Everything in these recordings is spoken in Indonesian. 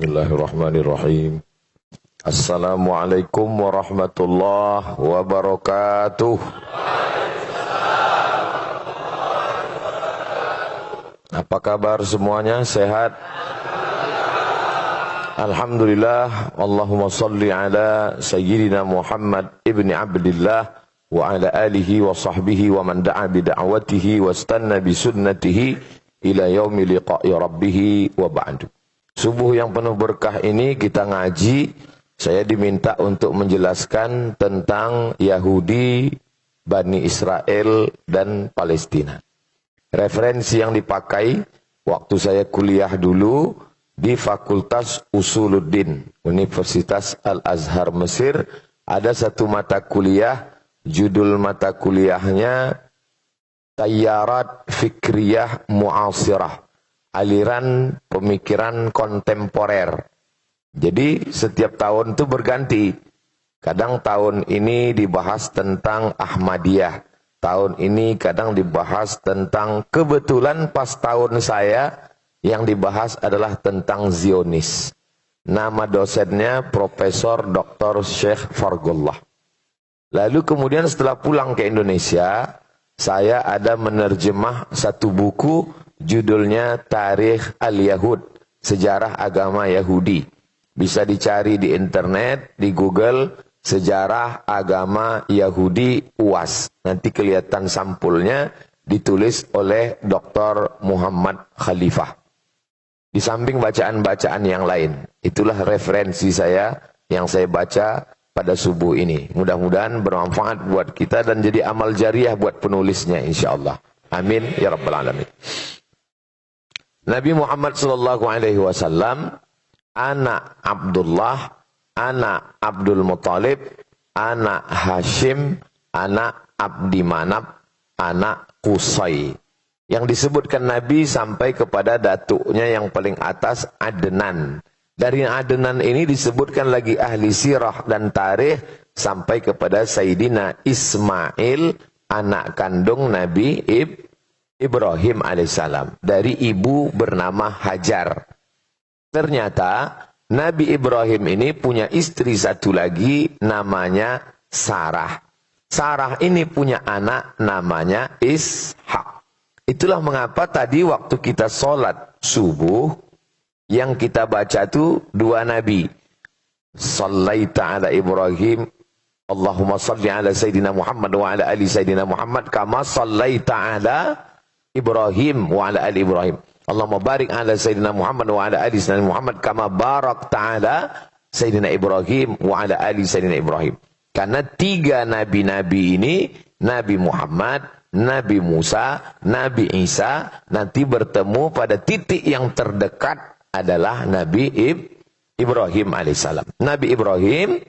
Bismillahirrahmanirrahim. Assalamualaikum warahmatullahi wabarakatuh. Apa kabar semuanya? Sehat? Alhamdulillah. Allahumma salli ala Sayyidina Muhammad ibni Abdillah wa ala alihi wa sahbihi wa man da'a bida'watihi wa istanna bisunnatihi ila yaumi liqa'i rabbih wa ba'du. Subuh yang penuh berkah ini kita ngaji. Saya diminta untuk menjelaskan tentang Yahudi, Bani Israel, dan Palestina. Referensi yang dipakai waktu saya kuliah dulu di Fakultas Usuluddin, Universitas Al-Azhar Mesir, ada satu mata kuliah, judul mata kuliahnya Tayyarat Fikriyah Mu'asirah, aliran pemikiran kontemporer. Jadi setiap tahun itu berganti. Kadang tahun ini dibahas tentang Ahmadiyah. Tahun ini kadang dibahas tentang, kebetulan pas tahun saya yang dibahas adalah tentang Zionis. Nama dosennya Profesor Dr. Syekh Fargullah. Lalu kemudian setelah pulang ke Indonesia, saya ada menerjemah satu buku, judulnya Tarikh Al-Yahud, Sejarah Agama Yahudi. Bisa dicari di internet, di Google, Sejarah Agama Yahudi UAS. Nanti kelihatan sampulnya, ditulis oleh Dr. Muhammad Khalifah. Di samping bacaan-bacaan yang lain. Itulah referensi saya yang saya baca pada subuh ini. Mudah-mudahan bermanfaat buat kita dan jadi amal jariah buat penulisnya insyaAllah. Amin ya rabbal alamin. Nabi Muhammad sallallahu alaihi wasallam, anak Abdullah, anak Abdul Muttalib, anak Hashim, anak Abdi Manab, anak Qusay. Yang disebutkan Nabi sampai kepada datuknya yang paling atas, Adnan. Dari Adnan ini disebutkan lagi ahli sirah dan tarikh sampai kepada Sayyidina Ismail, anak kandung Nabi Ibrahim alaihissalam, dari ibu bernama Hajar. Ternyata Nabi Ibrahim ini punya istri satu lagi namanya Sarah. Sarah ini punya anak namanya Ishak. Itulah mengapa tadi waktu kita sholat subuh, yang kita baca itu dua nabi. Sallaita ala Ibrahim, Allahumma salli ala Sayyidina Muhammad wa ala ali Sayyidina Muhammad kama sallaita ala Ibrahim wa ala ali Ibrahim. Allahumma barik ala Sayyidina Muhammad wa ala ali Sayyidina Muhammad kama barakta ala Sayyidina Ibrahim wa ala ali Sayyidina Ibrahim. Karena tiga nabi-nabi ini, Nabi Muhammad, Nabi Musa, Nabi Isa, nanti bertemu pada titik yang terdekat adalah Nabi Ibrahim alaihissalam. Nabi Ibrahim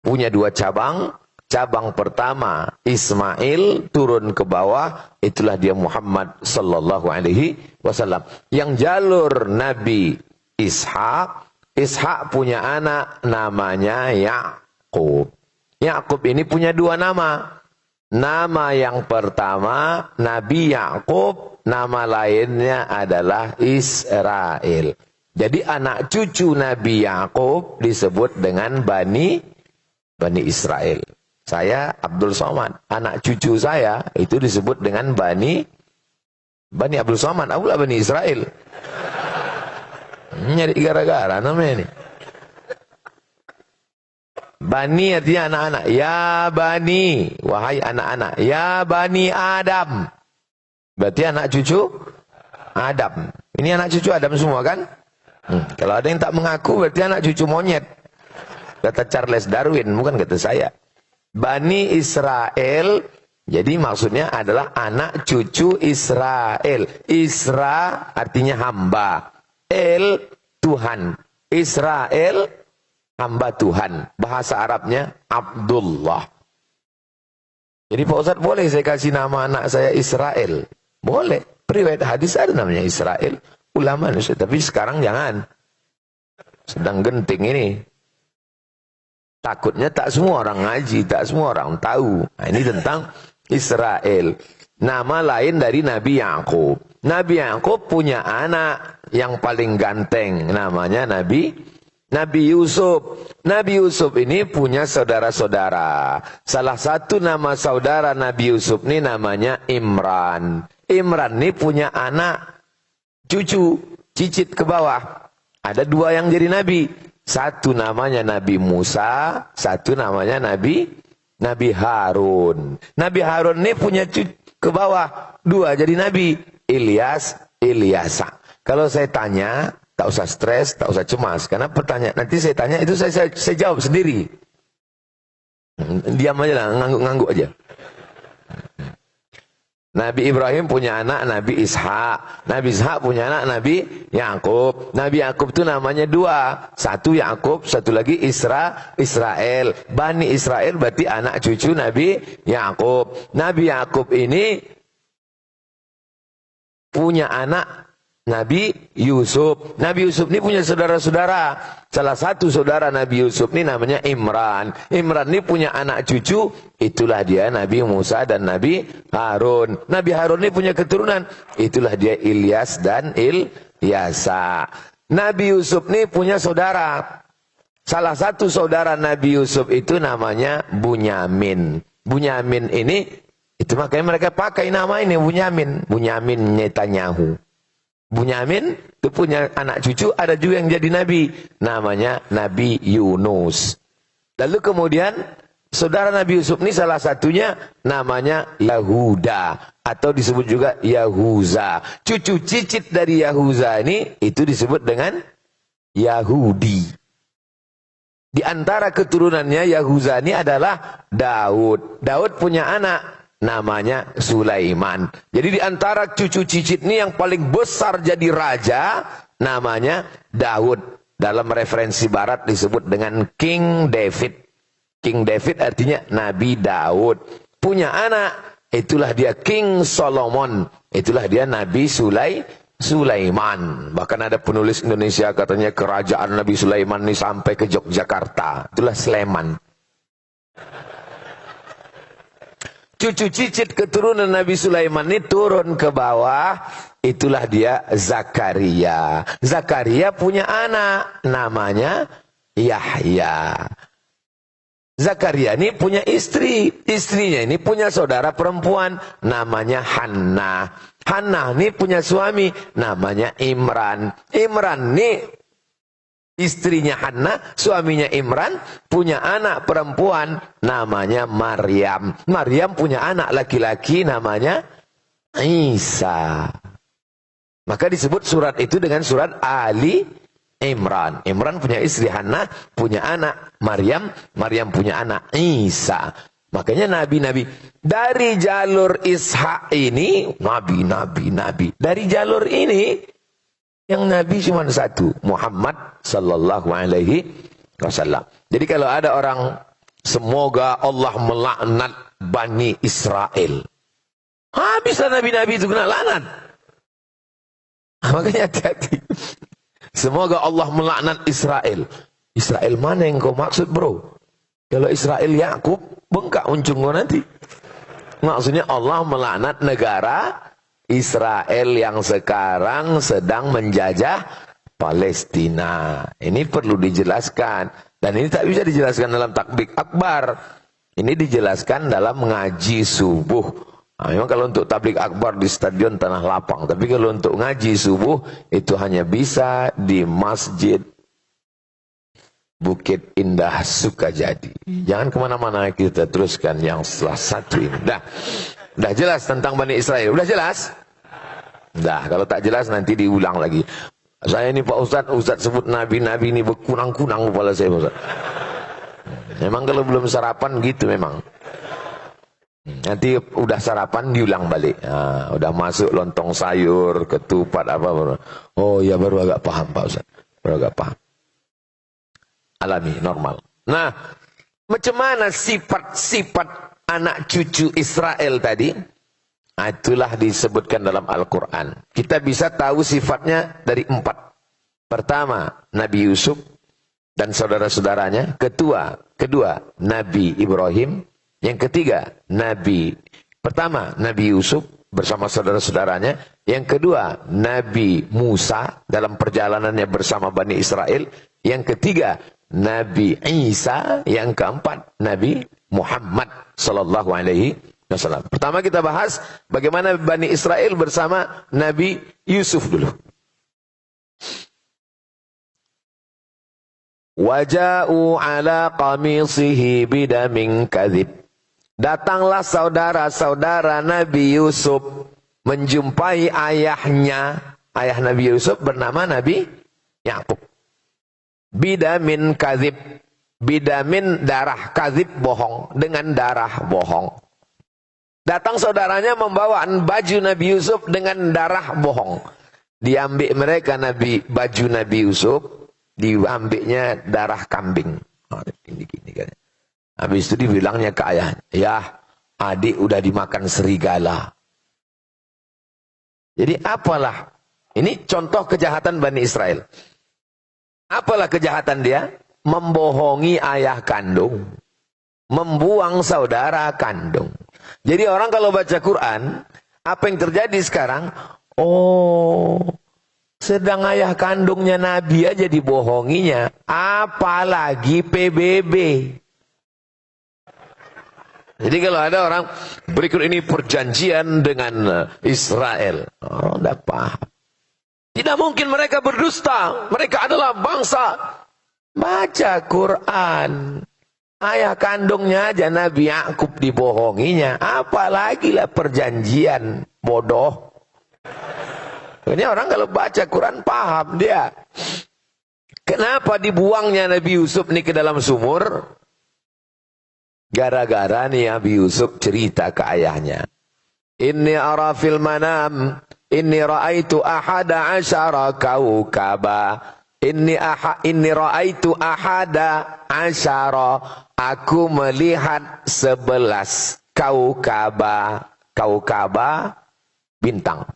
punya dua cabang. Cabang pertama Ismail turun ke bawah, itulah dia Muhammad sallallahu alaihi wasallam. Yang jalur Nabi Ishak, Ishak punya anak namanya Yakub. Yakub ini punya dua nama. Nama yang pertama Nabi Yakub, nama lainnya adalah Israel. Jadi anak cucu Nabi Yakub disebut dengan Bani Israel. Saya Abdul Somad, anak cucu saya itu disebut dengan Bani Abdul Somad, akulah Bani Israel. Nyari gara-gara namanya ini. Bani artinya anak-anak. Ya Bani, wahai anak-anak. Ya Bani Adam. Berarti anak cucu Adam. Ini anak cucu Adam semua kan? Kalau ada yang tak mengaku berarti anak cucu monyet. Kata Charles Darwin, bukan kata saya. Bani Israel, jadi maksudnya adalah anak cucu Israel. Isra artinya hamba. El, Tuhan. Israel, hamba Tuhan. Bahasa Arabnya Abdullah. Jadi Pak Ustadz, boleh saya kasih nama anak saya Israel? Boleh. Riwayat hadis ada namanya Israel. Ulama, tapi sekarang jangan. Sedang genting ini. Takutnya tak semua orang ngaji, tak semua orang tahu. Nah, ini tentang Israel. Nama lain dari Nabi Yakub. Nabi Yakub punya anak yang paling ganteng, namanya Nabi Nabi Yusuf. Nabi Yusuf ini punya saudara-saudara. Salah satu nama saudara Nabi Yusuf ini namanya Imran. Imran ini punya anak, cucu, cicit ke bawah. Ada dua yang jadi nabi. Satu namanya Nabi Musa, satu namanya Nabi Harun. Nabi Harun ini punya cucu ke bawah. Dua jadi nabi. Ilyas, Ilyasa. Kalau saya tanya, tak usah stres, tak usah cemas. Karena pertanyaan, nanti saya tanya, itu saya jawab sendiri. Diam aja lah, ngangguk-ngangguk aja. Nabi Ibrahim punya anak Nabi Ishak. Nabi Ishak punya anak Nabi Yakub. Nabi Yakub itu namanya dua. Satu Yakub, satu lagi Israel. Bani Israel berarti anak cucu Nabi Yakub. Nabi Yakub ini punya anak Nabi Yusuf. Nabi Yusuf ini punya saudara-saudara. Salah satu saudara Nabi Yusuf ini namanya Imran. Imran ini punya anak cucu. Itulah dia Nabi Musa dan Nabi Harun. Nabi Harun ini punya keturunan. Itulah dia Ilyas dan Ilyasa. Nabi Yusuf ini punya saudara. Salah satu saudara Nabi Yusuf itu namanya Bunyamin. Bunyamin ini, itu makanya mereka pakai nama ini Bunyamin. Bunyamin Netanyahu. Bunyamin itu punya anak cucu, ada juga yang jadi nabi, namanya Nabi Yunus. Lalu kemudian saudara Nabi Yusuf ini salah satunya namanya Yahuda atau disebut juga Yahuza. Cucu cicit dari Yahuza ini itu disebut dengan Yahudi. Di antara keturunannya Yahuza ini adalah Daud. Daud punya anak namanya Sulaiman. Jadi di antara cucu cicit ini yang paling besar jadi raja namanya Daud. Dalam referensi barat disebut dengan King David. King David artinya Nabi Daud. Punya anak, itulah dia King Solomon. Itulah dia Nabi Sulaiman. Bahkan ada penulis Indonesia katanya kerajaan Nabi Sulaiman ini sampai ke Yogyakarta. Itulah Sleman. Cucu cicit keturunan Nabi Sulaiman ini turun ke bawah. Itulah dia Zakaria. Zakaria punya anak namanya Yahya. Zakaria ini punya istri. Istrinya ini punya saudara perempuan namanya Hannah. Hannah ini punya suami namanya Imran. Imran ini istrinya Hannah, suaminya Imran, punya anak perempuan namanya Maryam. Maryam punya anak laki-laki namanya Isa. Maka disebut surat itu dengan surat Ali Imran. Imran punya istri Hannah, punya anak Maryam. Maryam punya anak Isa. Makanya nabi-nabi. Dari jalur Ishak ini, nabi. Dari jalur ini, yang Nabi cuma satu, Muhammad sallallahu alaihi wasallam. Jadi kalau ada orang, semoga Allah melaknat Bani Israel. Habislah nabi-nabi itu kena laknat. Makanya hati-hati. Semoga Allah melaknat Israel. Israel mana yang kau maksud bro? Kalau Israel Yakub, bengkak uncung kau nanti. Maksudnya Allah melaknat negara Israel yang sekarang sedang menjajah Palestina. Ini perlu dijelaskan. Dan ini tak bisa dijelaskan dalam takbir akbar. Ini dijelaskan dalam ngaji subuh. Nah, memang kalau untuk tablik akbar di stadion Tanah Lapang. Tapi kalau untuk ngaji subuh, itu hanya bisa di Masjid Bukit Indah Sukajadi. Jangan kemana-mana, kita teruskan yang setelah satu ini. Dah jelas tentang Bani Israel. Udah jelas? Dah, kalau tak jelas nanti diulang lagi. Saya ini Pak Ustadz sebut nabi-nabi ini berkunang-kunang kepala saya Pak Ustadz. Memang kalau belum sarapan gitu memang. Nanti udah sarapan diulang balik. Nah, udah masuk lontong sayur, ketupat apa. Oh ya baru agak paham Pak Ustadz. Baru agak paham. Alami, normal. Nah, macam mana sifat-sifat anak cucu Israel tadi? Itulah disebutkan dalam Al-Quran. Kita bisa tahu sifatnya dari 4. Pertama, Nabi Yusuf dan saudara-saudaranya. Kedua, Nabi Ibrahim. Yang ketiga, Nabi Yusuf. bersama saudara-saudaranya. Yang kedua, Nabi Musa dalam perjalanannya bersama Bani Israel. Yang ketiga, Nabi Isa. Yang keempat, Nabi Muhammad sallallahu alaihi wasallam. Pertama kita bahas bagaimana Bani Israel bersama Nabi Yusuf dulu. Waja'u ala qamisihi bidamin kadzib. Datanglah saudara-saudara Nabi Yusuf menjumpai ayahnya. Ayah Nabi Yusuf bernama Nabi Yakub. Bidamin kadzib. Bidamin darah, kadzib bohong, dengan darah bohong. Datang saudaranya membawa baju Nabi Yusuf dengan darah bohong. Diambil mereka baju Nabi Yusuf, diambilnya darah kambing. Oh, gini kan. Habis itu dibilangnya ke ayahnya, ya adik udah dimakan serigala. Jadi apalah, ini contoh kejahatan Bani Israel. Apalah kejahatan dia? Membohongi ayah kandung. Membuang saudara kandung. Jadi orang kalau baca Quran, apa yang terjadi sekarang? Oh, sedang ayah kandungnya Nabi aja dibohonginya. Apalagi PBB. Jadi kalau ada orang, berikut ini perjanjian dengan Israel. Oh, tidak paham. Tidak mungkin mereka berdusta. Mereka adalah bangsa. Baca Quran. Ayah kandungnya aja Nabi Yakub dibohonginya. Apalagi lah perjanjian. Bodoh. Ini orang kalau baca Quran paham dia. Kenapa dibuangnya Nabi Yusuf ini ke dalam sumur? Gara-gara nih Nabi Yusuf cerita ke ayahnya. Inni ara fil manam. Inni ra'aitu ahada asyara kaukaba. Inni ra'aitu ahada asyara. Aku melihat 11 kaukaba. Kaukaba bintang.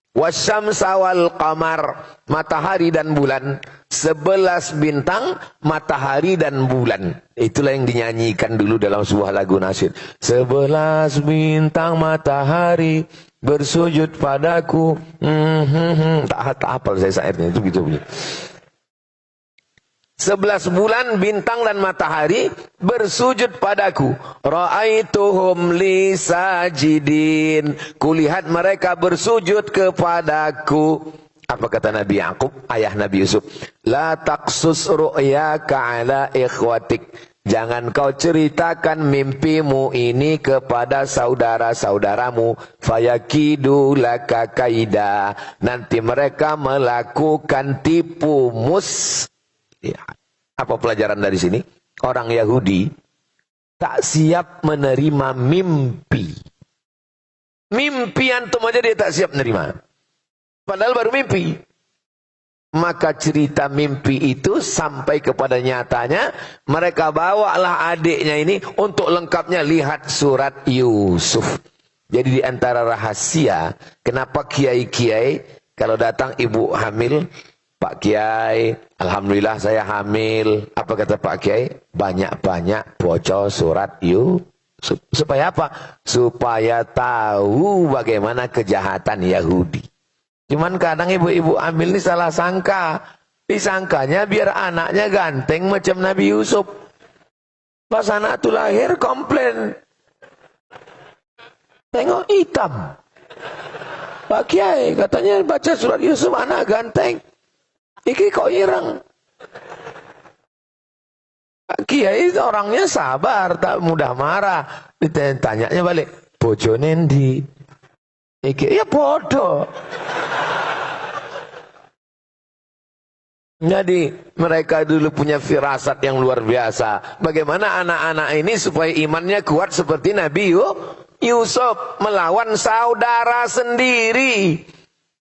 Wasyamsa wal qamar, matahari dan bulan. 11 bintang, matahari dan bulan. Itulah yang dinyanyikan dulu dalam sebuah lagu nasyid. 11 bintang matahari bersujud padaku. Tak hafal saya syairnya, itu gitu bunyi. 11 bulan bintang dan matahari bersujud padaku. Ra'aituhum li sajidin. Kulihat mereka bersujud kepadaku. Apa kata Nabi Yakub, ayah Nabi Yusuf? La taqsus ru'yaka ala ikhwatik. Jangan kau ceritakan mimpimu ini kepada saudara-saudaramu. Fayakidu laka kaida. Nanti mereka melakukan tipu mus. Ya. Apa pelajaran dari sini? Orang Yahudi tak siap menerima mimpi. Mimpi antum aja dia tak siap menerima. Padahal baru mimpi. Maka cerita mimpi itu sampai kepada nyatanya. Mereka bawalah adiknya ini untuk lengkapnya lihat surat Yusuf. Jadi di antara rahasia kenapa kiai-kiai kalau datang ibu hamil, Pak Kiai, alhamdulillah saya hamil. Apa kata Pak Kiai? Banyak-banyak baca surat Yusuf. Supaya apa? Supaya tahu bagaimana kejahatan Yahudi. Cuman kadang ibu-ibu hamil ini salah sangka. Disangkanya biar anaknya ganteng macam Nabi Yusuf. Pas anak itu lahir komplain. Tengok hitam. Pak Kiai katanya baca surat Yusuf anak ganteng. Iki kok ireng. Pak Kiai orangnya sabar, tak mudah marah. Ditanyanya balik, bojone ndi? Iki ya bodoh. Jadi mereka dulu punya firasat yang luar biasa. Bagaimana anak-anak ini supaya imannya kuat seperti Nabi Yusuf melawan saudara sendiri.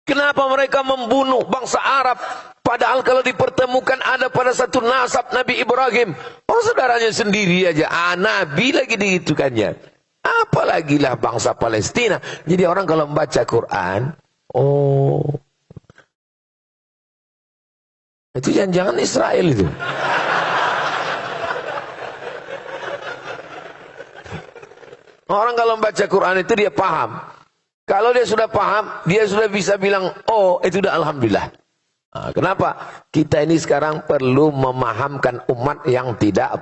Kenapa mereka membunuh bangsa Arab? Padahal kalau dipertemukan ada pada satu nasab Nabi Ibrahim. Oh saudaranya sendiri aja. Nabi lagi dihitukannya. Apalagi lah bangsa Palestina. Jadi orang kalau membaca Quran. Oh. Itu jangan-jangan Israel itu. Orang kalau membaca Quran itu dia paham. Kalau dia sudah paham, dia sudah bisa bilang, oh itu udah alhamdulillah. Nah, kenapa? Kita ini sekarang perlu memahamkan umat yang tidak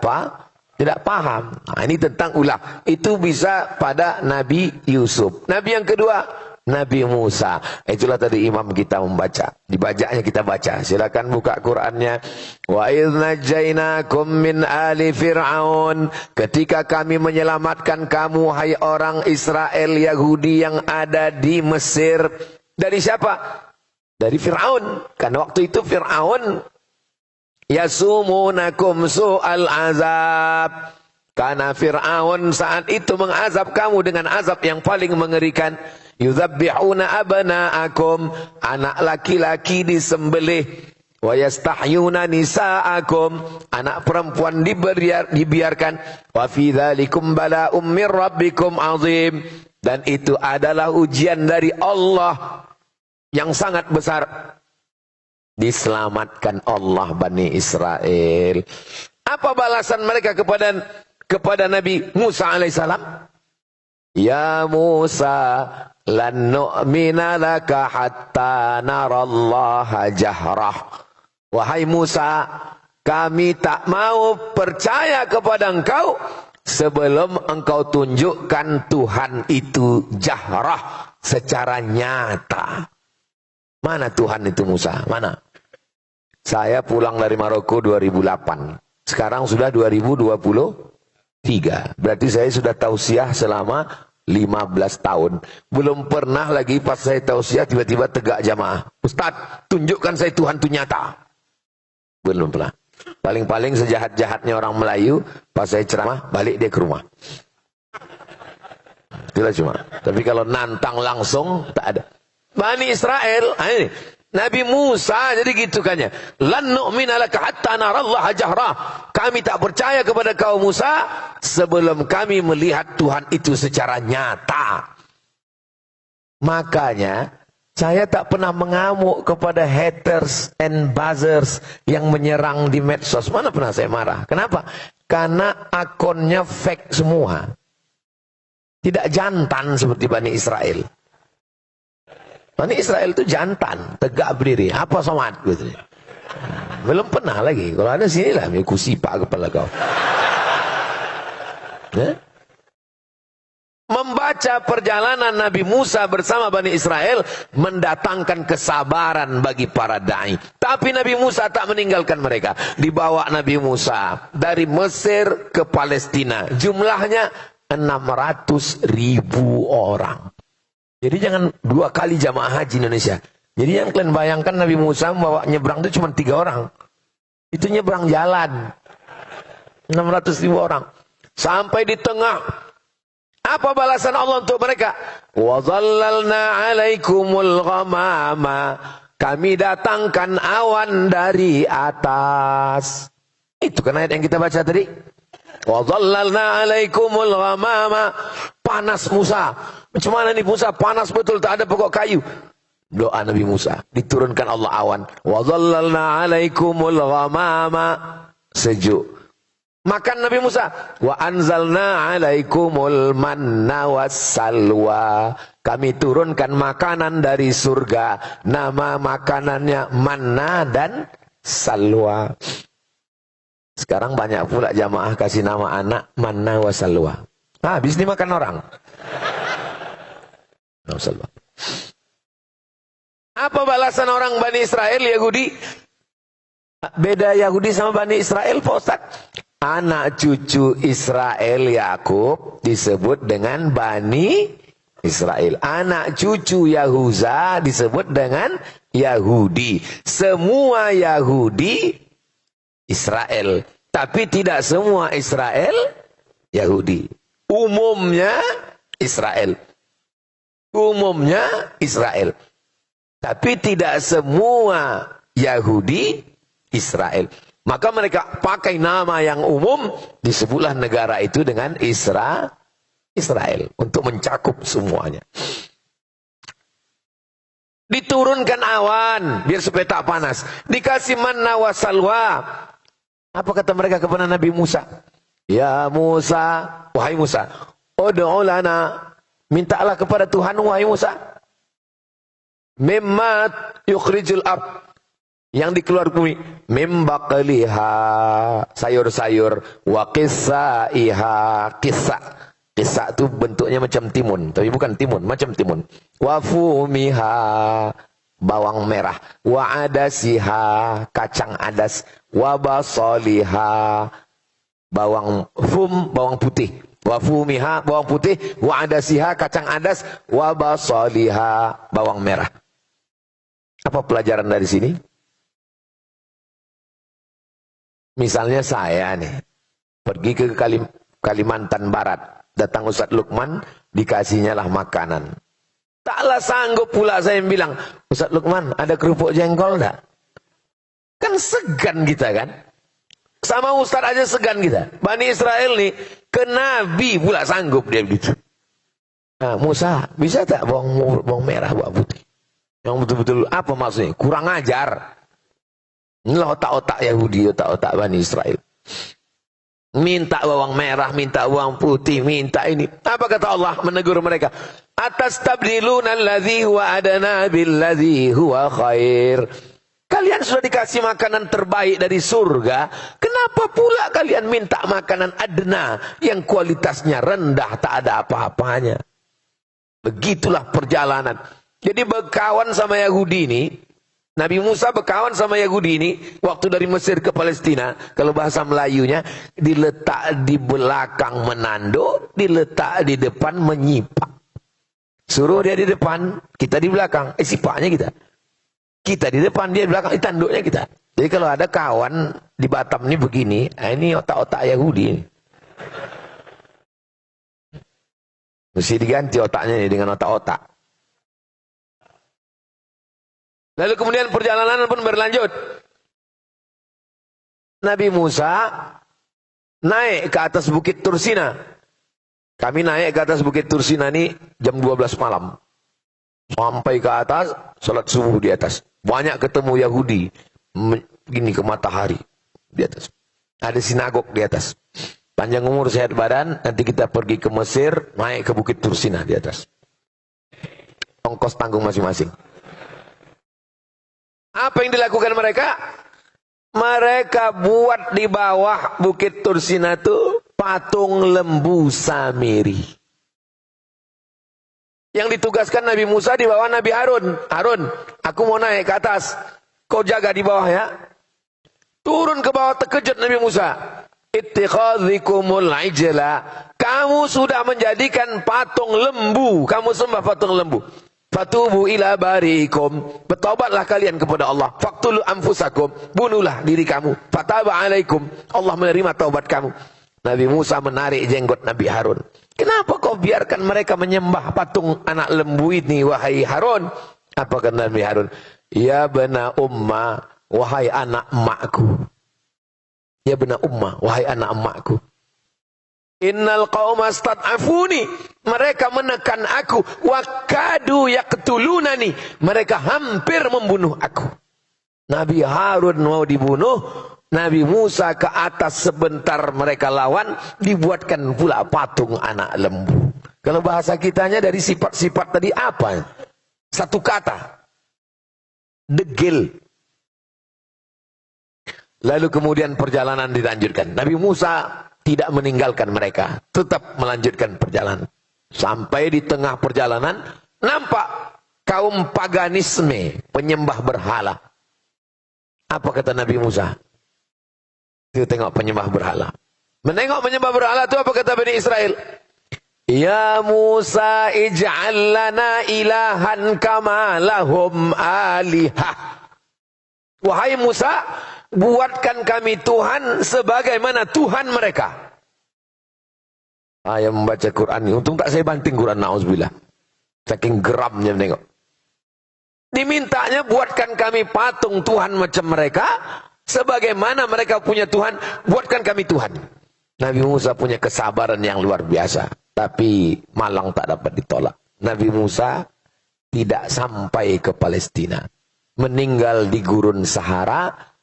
paham. Nah, ini tentang ulah. Itu bisa pada Nabi Yusuf. Nabi yang kedua, Nabi Musa. Itulah tadi imam kita membaca. Dibacanya kita baca. Silakan buka Qur'annya. Wa idz najainakum min ali fir'aun. Ketika kami menyelamatkan kamu hai orang Israel Yahudi yang ada di Mesir. Dari siapa? Dari Fir'aun. Karena waktu itu Fir'aun yasumunakum su'al azab. Karena Fir'aun saat itu mengazab kamu dengan azab yang paling mengerikan. Yudzabbihuna abna'akum, anak laki-laki disembelih. Wa yastahyuna nisa'akum, anak perempuan dibiarkan. Wa fi dzalikum bala'um mir rabbikum 'azim. Dan itu adalah ujian dari Allah yang sangat besar. Diselamatkan Allah Bani Israel. Apa balasan mereka kepada Nabi Musa alaihissalam? Ya Musa, lan nu'mina laka hatta narallaha jahrah. Wahai Musa, kami tak mau percaya kepada engkau sebelum engkau tunjukkan Tuhan itu jahrah, secara nyata. Mana Tuhan itu Musa? Mana? Saya pulang dari Maroko 2008. Sekarang sudah 2023. Berarti saya sudah tausiah selama 15 tahun. Belum pernah lagi pas saya tausiah tiba-tiba tegak jamaah. Ustaz, tunjukkan saya Tuhan itu nyata. Belum pernah. Paling-paling sejahat-jahatnya orang Melayu, pas saya ceramah, balik dia ke rumah. Itulah cuma. Tapi kalau nantang langsung, tak ada. Bani Israel, ini Nabi Musa jadi gitu kannya. Lan nu'mina laka hatta narallaha jahrah. Kami tak percaya kepada kaum Musa sebelum kami melihat Tuhan itu secara nyata. Makanya saya tak pernah mengamuk kepada haters and buzzers yang menyerang di medsos. Mana pernah saya marah? Kenapa? Karena akunnya fake semua. Tidak jantan seperti Bani Israel. Bani Israel itu jantan, tegak berdiri, apa somat gitu. Belum pernah lagi. Kalau ada sinilah, aku sipak kepala kau. Membaca perjalanan Nabi Musa bersama Bani Israel mendatangkan kesabaran bagi para dai. Tapi Nabi Musa tak meninggalkan mereka. Dibawa Nabi Musa dari Mesir ke Palestina. Jumlahnya 600.000 orang. Jadi jangan 2 kali jamaah haji Indonesia. Jadi yang kalian bayangkan Nabi Musa membawa nyebrang itu cuma 3 orang. Itu nyebrang jalan. 600.000 orang. Sampai di tengah. Apa balasan Allah untuk mereka? Wa dhallalna 'alaikumul ghamama. Kami datangkan awan dari atas. Itu kan ayat yang kita baca tadi. Wa dhallalna 'alaikumul ghamama. Panas Musa. Macam mana nih Musa? Panas betul, tak ada pokok kayu. Doa Nabi Musa. Diturunkan Allah awan. Wa dhallalna 'alaikumul ghamama. Sejuk. Makan Nabi Musa. Wa anzalna 'alaikumul manna wassalwa. Kami turunkan makanan dari surga. Nama makanannya manna dan salwa. Sekarang banyak pula jamaah kasih nama anak manna wassalwa. Habis dimakan orang. Apa balasan orang Bani Israel Yahudi? Beda Yahudi sama Bani Israel Pak Ustaz. Anak cucu Israel Yakub disebut dengan Bani Israel. Anak cucu Yahuza disebut dengan Yahudi. Semua Yahudi Israel. Tapi tidak semua Israel Yahudi. Umumnya Israel. Umumnya Israel. Tapi tidak semua Yahudi Israel. Maka mereka pakai nama yang umum, disebutlah negara itu dengan Israel. Untuk mencakup semuanya. Diturunkan awan, biar supaya tak panas. Dikasih manna wa salwa. Apa kata mereka kepada Nabi Musa? Ya Musa, wahai Musa, ud'u lana, Mintalah kepada Tuhan, wahai Musa. Mimma yukhrijul ab, yang dikeluar bumi. Mim baqliha, sayur-sayur. Wa qissaiha, qissa. Qissa itu bentuknya macam timun, tapi bukan timun, macam timun. Wa fumiha, bawang merah. Wa adasiha, kacang adas. Wa basaliha, bawang putih. Wa fumiha, bawang putih. Wa adasiha, kacang adas. Wa basaliha, bawang merah. Apa pelajaran dari sini? Misalnya saya nih, pergi ke Kalimantan Barat. Datang Ustadz Lukman, dikasihnya lah makanan. Taklah sanggup pula saya bilang, Ustadz Lukman, ada kerupuk jengkol enggak? Kan segan kita kan? Sama Ustadz aja segan kita. Bani Israel nih, ke Nabi pula sanggup dia begitu. Nah, Musa, bisa tak bawang merah, bawang putih? Yang betul-betul apa maksudnya? Kurang ajar. Inilah otak-otak Yahudi, otak-otak Bani Israel. Minta bawang merah, minta bawang putih, minta ini. Apa kata Allah menegur mereka? Atastabdiluna alladhi huwa adana billadhi huwa khair. Kalian sudah dikasih makanan terbaik dari surga. Kenapa pula kalian minta makanan adna yang kualitasnya rendah, tak ada apa-apanya? Begitulah perjalanan. Jadi berkawan sama Yahudi ini, Nabi Musa berkawan sama Yahudi ini, waktu dari Mesir ke Palestina, kalau bahasa Melayunya, diletak di belakang menando, diletak di depan menyipak. Suruh dia di depan, kita di belakang, sipaknya kita. Kita di depan, dia di belakang, tanduknya kita. Jadi kalau ada kawan di Batam ini begini, ini otak-otak Yahudi. Mesti diganti otaknya ini dengan otak-otak. Lalu kemudian perjalanan pun berlanjut. Nabi Musa naik ke atas bukit Tursina. Kami naik ke atas bukit Tursina ini jam 12 malam. Sampai ke atas, salat subuh di atas. Banyak ketemu Yahudi. Gini ke matahari di atas. Ada sinagog di atas. Panjang umur sehat badan, nanti kita pergi ke Mesir, naik ke bukit Tursina di atas. Ongkos tanggung masing-masing. Apa yang dilakukan mereka? Mereka buat di bawah bukit Tursina itu patung lembu Samiri. Yang ditugaskan Nabi Musa di bawah Nabi Harun. Harun, aku mau naik ke atas. Kau jaga di bawah ya. Turun ke bawah, terkejut Nabi Musa. Ittikhadhikumul ijla. Kamu sudah menjadikan patung lembu. Kamu sembah patung lembu. Fatubu ila bariikum, bertaubatlah kalian kepada Allah. Faqtulu anfusakum, bunuhlah diri kamu. Fataba alaikum, Allah menerima taubat kamu. Nabi Musa menarik jenggot Nabi Harun. Kenapa kau biarkan mereka menyembah patung anak lembu ini, wahai Harun? Apa kata Nabi Harun? Ya bena umma, wahai anak emakku. Ya bena umma, wahai anak emakku. Innal qauma stad'afuni, mereka menekan aku, wa kadu yaqtulunani, mereka hampir membunuh aku. Nabi Harun mau dibunuh, Nabi Musa ke atas sebentar mereka lawan, dibuatkan pula patung anak lembu. Kalau bahasa kitanya dari sifat-sifat tadi apa? Satu kata, degil. Lalu kemudian perjalanan dilanjutkan. Nabi Musa tidak meninggalkan mereka, tetap melanjutkan perjalanan. Sampai di tengah perjalanan, nampak kaum paganisme, penyembah berhala. Apa kata Nabi Musa? Kita tengok penyembah berhala. Menengok penyembah berhala itu apa kata Bani Israel? Ya Musa ij'al lana ilahan kama lahum alihah. Wahai Musa, buatkan kami Tuhan sebagaimana Tuhan mereka. Saya membaca Quran ini, untung tak saya banting Quran, na'udzubillah. Saking geramnya menengok. Dimintanya buatkan kami patung Tuhan macam mereka, sebagaimana mereka punya Tuhan, buatkan kami Tuhan. Nabi Musa punya kesabaran yang luar biasa, tapi malang tak dapat ditolak. Nabi Musa tidak sampai ke Palestina, meninggal di gurun Sahara.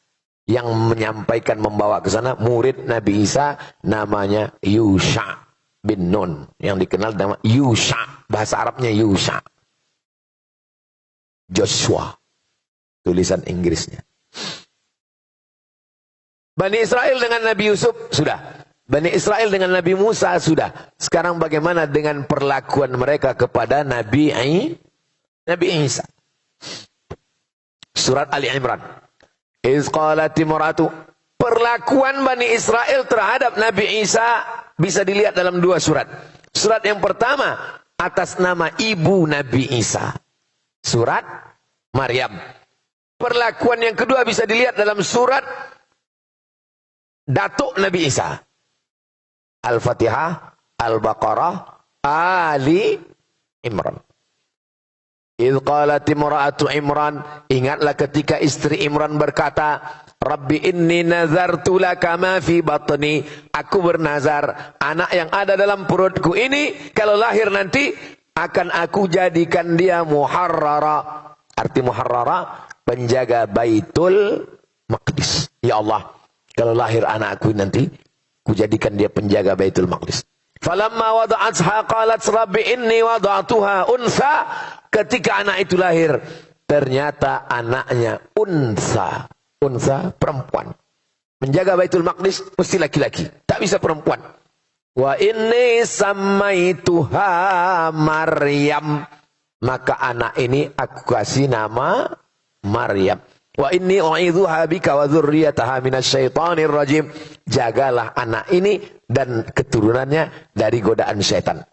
Yang menyampaikan, membawa ke sana murid Nabi Isa namanya Yusha. bin Nun yang dikenal dengan Yusha, bahasa Arabnya Yusha. Joshua, tulisan Inggrisnya. Bani Israel dengan Nabi Yusuf sudah. Bani Israel dengan Nabi Musa sudah. Sekarang bagaimana dengan perlakuan mereka kepada Nabi Isa? Surat Ali Imran. Iz qalat imra'atu. Perlakuan Bani Israel terhadap Nabi Isa bisa dilihat dalam dua surat. Surat yang pertama atas nama ibu Nabi Isa. Surat Maryam. Perlakuan yang kedua bisa dilihat dalam surat datuk Nabi Isa. Al-Fatihah, Al-Baqarah, Ali Imran. Idh qalat imra'atu Imran. Ingatlah ketika istri Imran berkata, Rabbi inni nazartu laka ma fi batni. Aku bernazar, anak yang ada dalam perutku ini, kalau lahir nanti, akan aku jadikan dia muharrara. Arti muharrara, penjaga Baitul Maqdis. Ya Allah, kalau lahir anakku nanti, ku jadikan dia penjaga Baitul Maqdis. Falamma wada'atha qalat rabbi inni wada'tuha unsa. Ketika anak itu lahir, ternyata anaknya unsa. Unsa, perempuan. Menjaga Baitul Maqdis mesti laki-laki, tak bisa perempuan. Wa inni sammaituha Maryam. Maka anak ini aku kasih nama Maryam. Wa inni u'idzuha bika wa dzurriyyataha minasyaitonir rajim. Jagalah anak ini dan keturunannya dari godaan syaitan.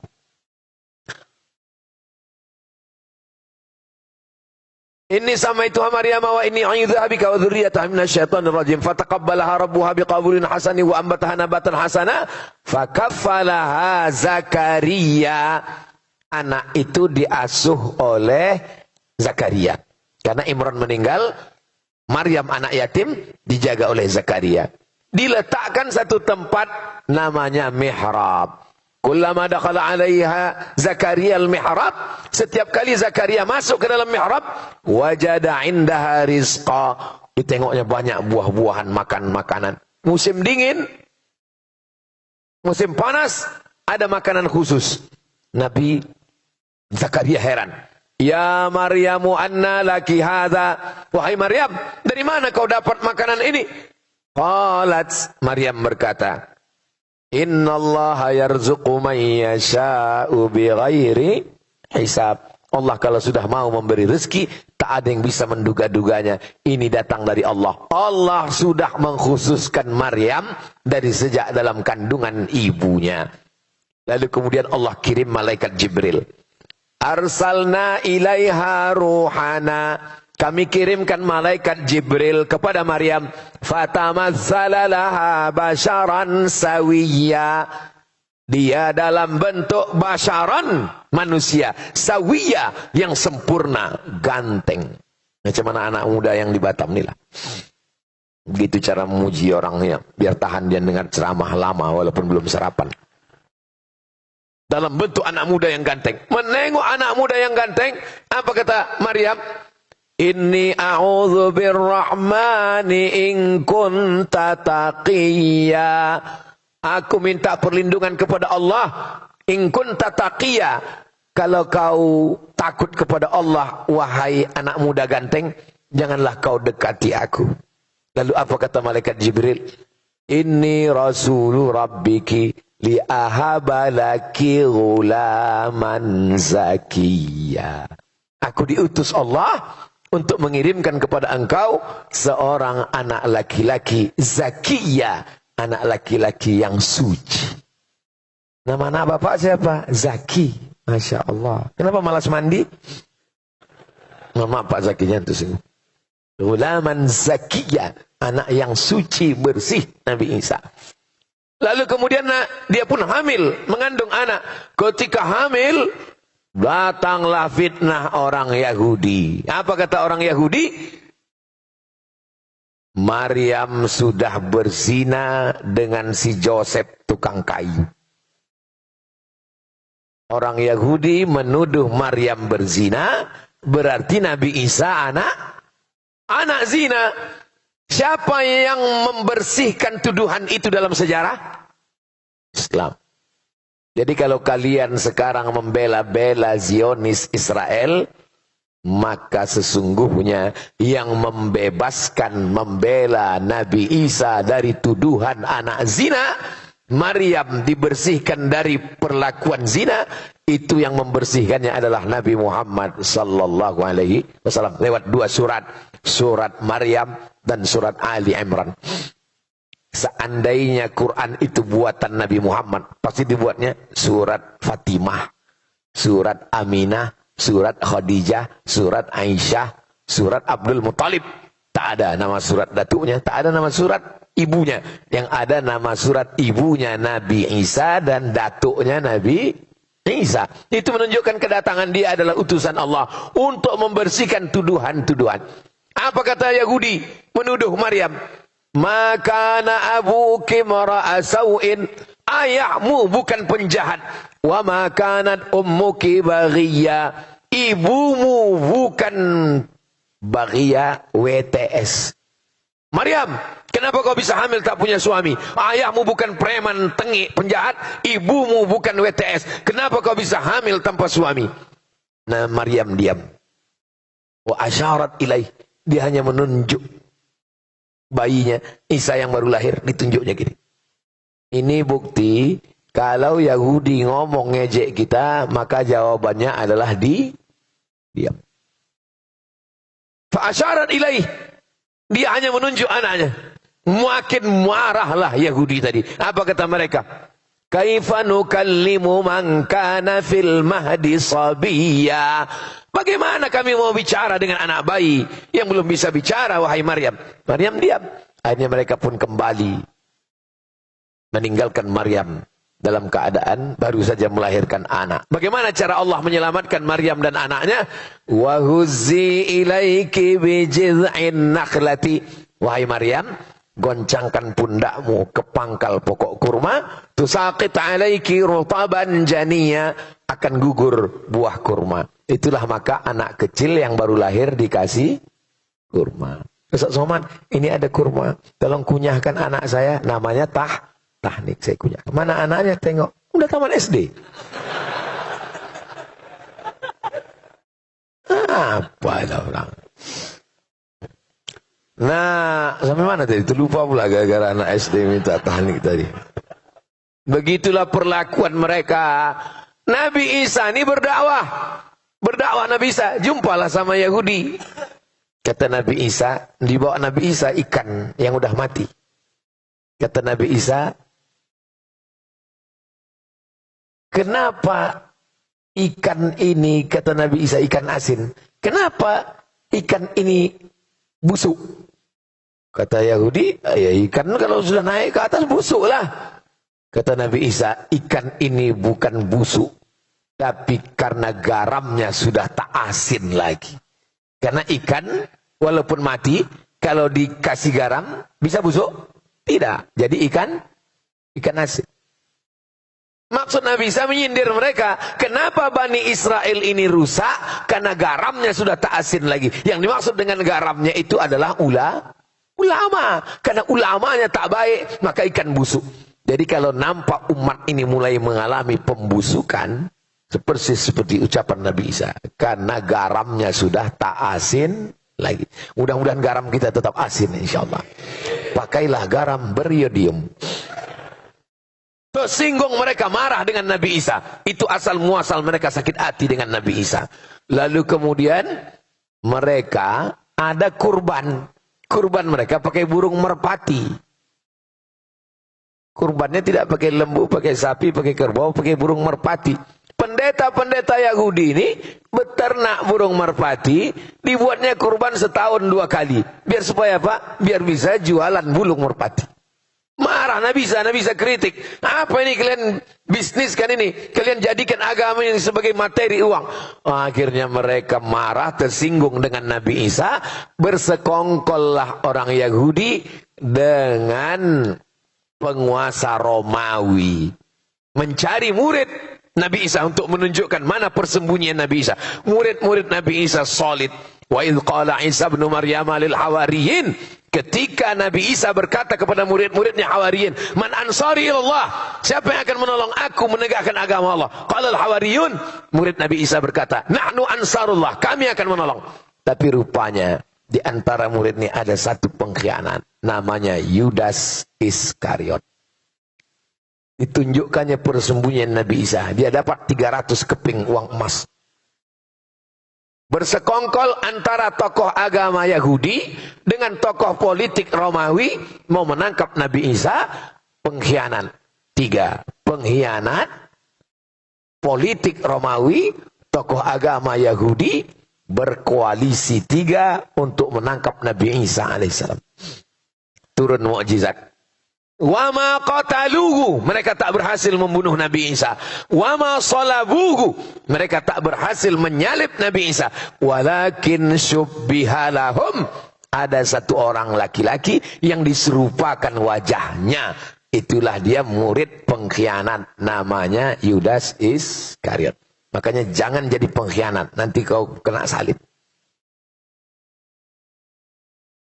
Inni samaituha Maryam wa inni u'idzuha bika wa dzurriyyataha minasyaitonir rajim. Fataqabbalaha rabbuha biqabulin hasani wa ambataha nabatan hasana. Fakaffalaha Zakaria. Anak itu diasuh oleh Zakaria. Karena Imran meninggal, Maryam anak yatim dijaga oleh Zakaria. Diletakkan satu tempat namanya mihrab. Kullama dakhala 'alaiha Zakaria al-mihrab, setiap kali Zakaria masuk ke dalam mihrab, wajada 'indaha rizqa. Ditengoknya banyak buah-buahan, makan makanan. Musim dingin, musim panas, ada makanan khusus. Nabi Zakaria heran. Ya Maryamu anna laki hadha. Wahai Maryam, dari mana kau dapat makanan ini? Qalat, Maryam berkata, Innallaha yarzuqu man yasha'u bighairi hisab. Allah kalau sudah mau memberi rezeki, tak ada yang bisa menduga-duganya. Ini datang dari Allah. Allah sudah mengkhususkan Maryam dari sejak dalam kandungan ibunya. Lalu kemudian Allah kirim malaikat Jibril. Arsalna ilaiha ruhana. Kami kirimkan malaikat Jibril kepada Maryam. Fatamassala laha basharan sawiyya. Dia dalam bentuk basharan, manusia. Sawiyya, yang sempurna, ganteng. Macam mana anak muda yang di Batam inilah. Begitu cara memuji orangnya. Biar tahan dia dengar ceramah lama walaupun belum sarapan. Dalam bentuk anak muda yang ganteng. Menengok anak muda yang ganteng. Apa kata Maryam? Inni a'udzu birrahmani in kunta taqiyya. Aku minta perlindungan kepada Allah. In kunta taqiyya. Kalau kau takut kepada Allah, wahai anak muda ganteng, janganlah kau dekati aku. Lalu apa kata malaikat Jibril? Inni rasulu rabbiki li'ahaba laki ghulaman zakiyya. Aku diutus Allah untuk mengirimkan kepada engkau seorang anak laki-laki zakiyya, anak laki-laki yang suci. Nama anak bapak siapa? Zaki. Masya Allah. Kenapa malas mandi? Nama Pak Zakinya itu sih. Ghulaman zakiyya, anak yang suci bersih, Nabi Isa. Lalu kemudian dia pun hamil, mengandung anak. Ketika hamil, datanglah fitnah orang Yahudi. Apa kata orang Yahudi? Maryam sudah berzina dengan si Joseph tukang kayu. Orang Yahudi menuduh Maryam berzina, berarti Nabi Isa anak zina. Siapa yang membersihkan tuduhan itu dalam sejarah? Islam. Jadi kalau kalian sekarang membela-bela Zionis Israel, maka sesungguhnya yang membebaskan, membela Nabi Isa dari tuduhan anak zina, Maryam dibersihkan dari perlakuan zina, itu yang membersihkannya adalah Nabi Muhammad sallallahu alaihi wasallam lewat dua surat, surat Maryam dan surat Ali Imran. Seandainya Quran itu buatan Nabi Muhammad, pasti dibuatnya surat Fatimah, surat Aminah, surat Khadijah, surat Aisyah, surat Abdul Muttalib. Tak ada nama surat datuknya, tak ada nama surat ibunya. Yang ada nama surat ibunya Nabi Isa dan datuknya Nabi Isa. Itu menunjukkan kedatangan dia adalah utusan Allah untuk membersihkan tuduhan-tuduhan. Apa kata Yahudi menuduh Maryam? Makana abuki mara'a sau'in, ayahmu bukan penjahat. Wa makanat ummuki baghiya, ibumu bukan baghiya WTS. Maryam, kenapa kau bisa hamil tak punya suami? Ayahmu bukan preman tengik penjahat, ibumu bukan WTS. Kenapa kau bisa hamil tanpa suami? Nah, Maryam diam. Wa asyarat ilaih, dia hanya menunjuk bayinya, Isa yang baru lahir, ditunjuknya gini. Ini bukti kalau Yahudi ngomong ngejek kita, maka jawabannya adalah diam. Fa'asyarat ilaih, dia hanya menunjuk anaknya. Makin marahlah Yahudi tadi. Apa kata mereka? Kaifa nukallimu man kana fil mahdi sabiyya. Bagaimana kami mau bicara dengan anak bayi yang belum bisa bicara, wahai Maryam? Maryam diam. Akhirnya mereka pun kembali meninggalkan Maryam dalam keadaan baru saja melahirkan anak. Bagaimana cara Allah menyelamatkan Maryam dan anaknya? Wa huzzi ilaiki bi jiz'in nakhlati. Wahai Maryam, goncangkan pundakmu ke pangkal pokok kurma, tusaqit alaiki rutaban janiya, akan gugur buah kurma. Itulah maka anak kecil yang baru lahir dikasih kurma. Ustaz Somad, ini ada kurma, tolong kunyahkan anak saya, namanya tahnik, saya kunyah. Mana anaknya? Tengok, udah taman SD. Apa ada orang? Nah, sampai mana tadi? Terlupa pula gara-gara anak SD minta tahnik tadi. Begitulah perlakuan mereka. Nabi Isa ini berdakwah Nabi Isa, jumpalah sama Yahudi. Kata Nabi Isa, dibawa Nabi Isa ikan yang udah mati. Kata Nabi Isa, kenapa ikan ini, kata Nabi Isa, ikan asin, kenapa ikan ini busuk? Kata Yahudi, ya ikan kalau sudah naik ke atas busuk lah. Kata Nabi Isa, ikan ini bukan busuk, tapi karena garamnya sudah tak asin lagi. Karena ikan walaupun mati, kalau dikasih garam bisa busuk? Tidak. Jadi ikan asin. Maksud Nabi Isa menyindir mereka. Kenapa Bani Israel ini rusak? Karena garamnya sudah tak asin lagi. Yang dimaksud dengan garamnya itu adalah ulama. Karena ulamanya tak baik, maka ikan busuk. Jadi kalau nampak umat ini mulai mengalami pembusukan, seperti ucapan Nabi Isa, karena garamnya sudah tak asin lagi. Mudah-mudahan garam kita tetap asin insyaallah. Pakailah garam beriodium. Tersinggung mereka, marah dengan Nabi Isa. Itu asal muasal mereka sakit hati dengan Nabi Isa. Lalu kemudian mereka ada kurban. Kurban mereka pakai burung merpati. Kurbannya tidak pakai lembu, pakai sapi, pakai kerbau, pakai burung merpati. Pendeta-pendeta Yahudi ini beternak burung merpati, dibuatnya kurban setahun 2 kali. Biar supaya apa? Biar bisa jualan burung merpati. Marah Nabi Isa kritik. Apa ini kalian bisniskan ini? Kalian jadikan agama ini sebagai materi uang. Akhirnya mereka marah, tersinggung dengan Nabi Isa. Bersekongkollah orang Yahudi dengan penguasa Romawi. Mencari murid Nabi Isa untuk menunjukkan mana persembunyian Nabi Isa. Murid-murid Nabi Isa solid. Wa idh qala Isa ibn Maryam lil hawariyin, Ketika Nabi Isa berkata kepada murid-muridnya Hawariyin, "Man ansari ilallah?" Siapa yang akan menolong aku menegakkan agama Allah? Qala al-Hawariyun, murid Nabi Isa berkata, "Nahnu ansarullah." Kami akan menolong. Tapi rupanya di antara murid ini ada satu pengkhianat, namanya Yudas Iskariot. Ditunjukkannya persembunyian Nabi Isa. Dia dapat 300 keping uang emas. Bersekongkol antara tokoh agama Yahudi dengan tokoh politik Romawi mau menangkap Nabi Isa. Pengkhianat 3. Pengkhianat politik Romawi, tokoh agama Yahudi berkoalisi 3 untuk menangkap Nabi Isa alaihissalam. Turun mukjizat. Wama qataluhu, mereka tak berhasil membunuh Nabi Isa. Wama salabuhu, mereka tak berhasil menyalib Nabi Isa. Walakin syubbihalahum, ada satu orang laki-laki yang diserupakan wajahnya. Itulah dia murid pengkhianat, namanya Yudas Iskariot. Makanya jangan jadi pengkhianat, nanti kau kena salib.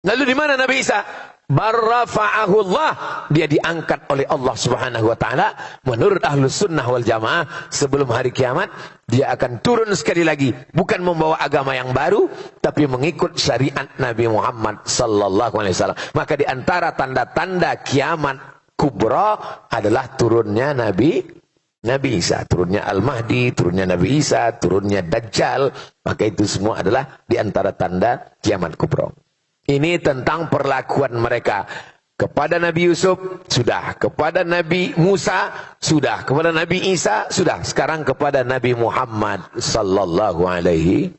Lalu di mana Nabi Isa? Barrafa'ahullah, dia diangkat oleh Allah Subhanahu wa taala. Menurut Ahlus Sunnah wal Jamaah, sebelum hari kiamat dia akan turun sekali lagi, bukan membawa agama yang baru, tapi mengikut syariat Nabi Muhammad sallallahu alaihi wasallam. Maka di antara tanda-tanda kiamat kubra adalah turunnya Nabi Isa, turunnya Al-Mahdi, turunnya Nabi Isa, turunnya Dajjal. Maka itu semua adalah di antara tanda kiamat kubra. Ini tentang perlakuan mereka. Kepada Nabi Yusuf, sudah. Kepada Nabi Musa, sudah. Kepada Nabi Isa, sudah. Sekarang kepada Nabi Muhammad sallallahu alaihi.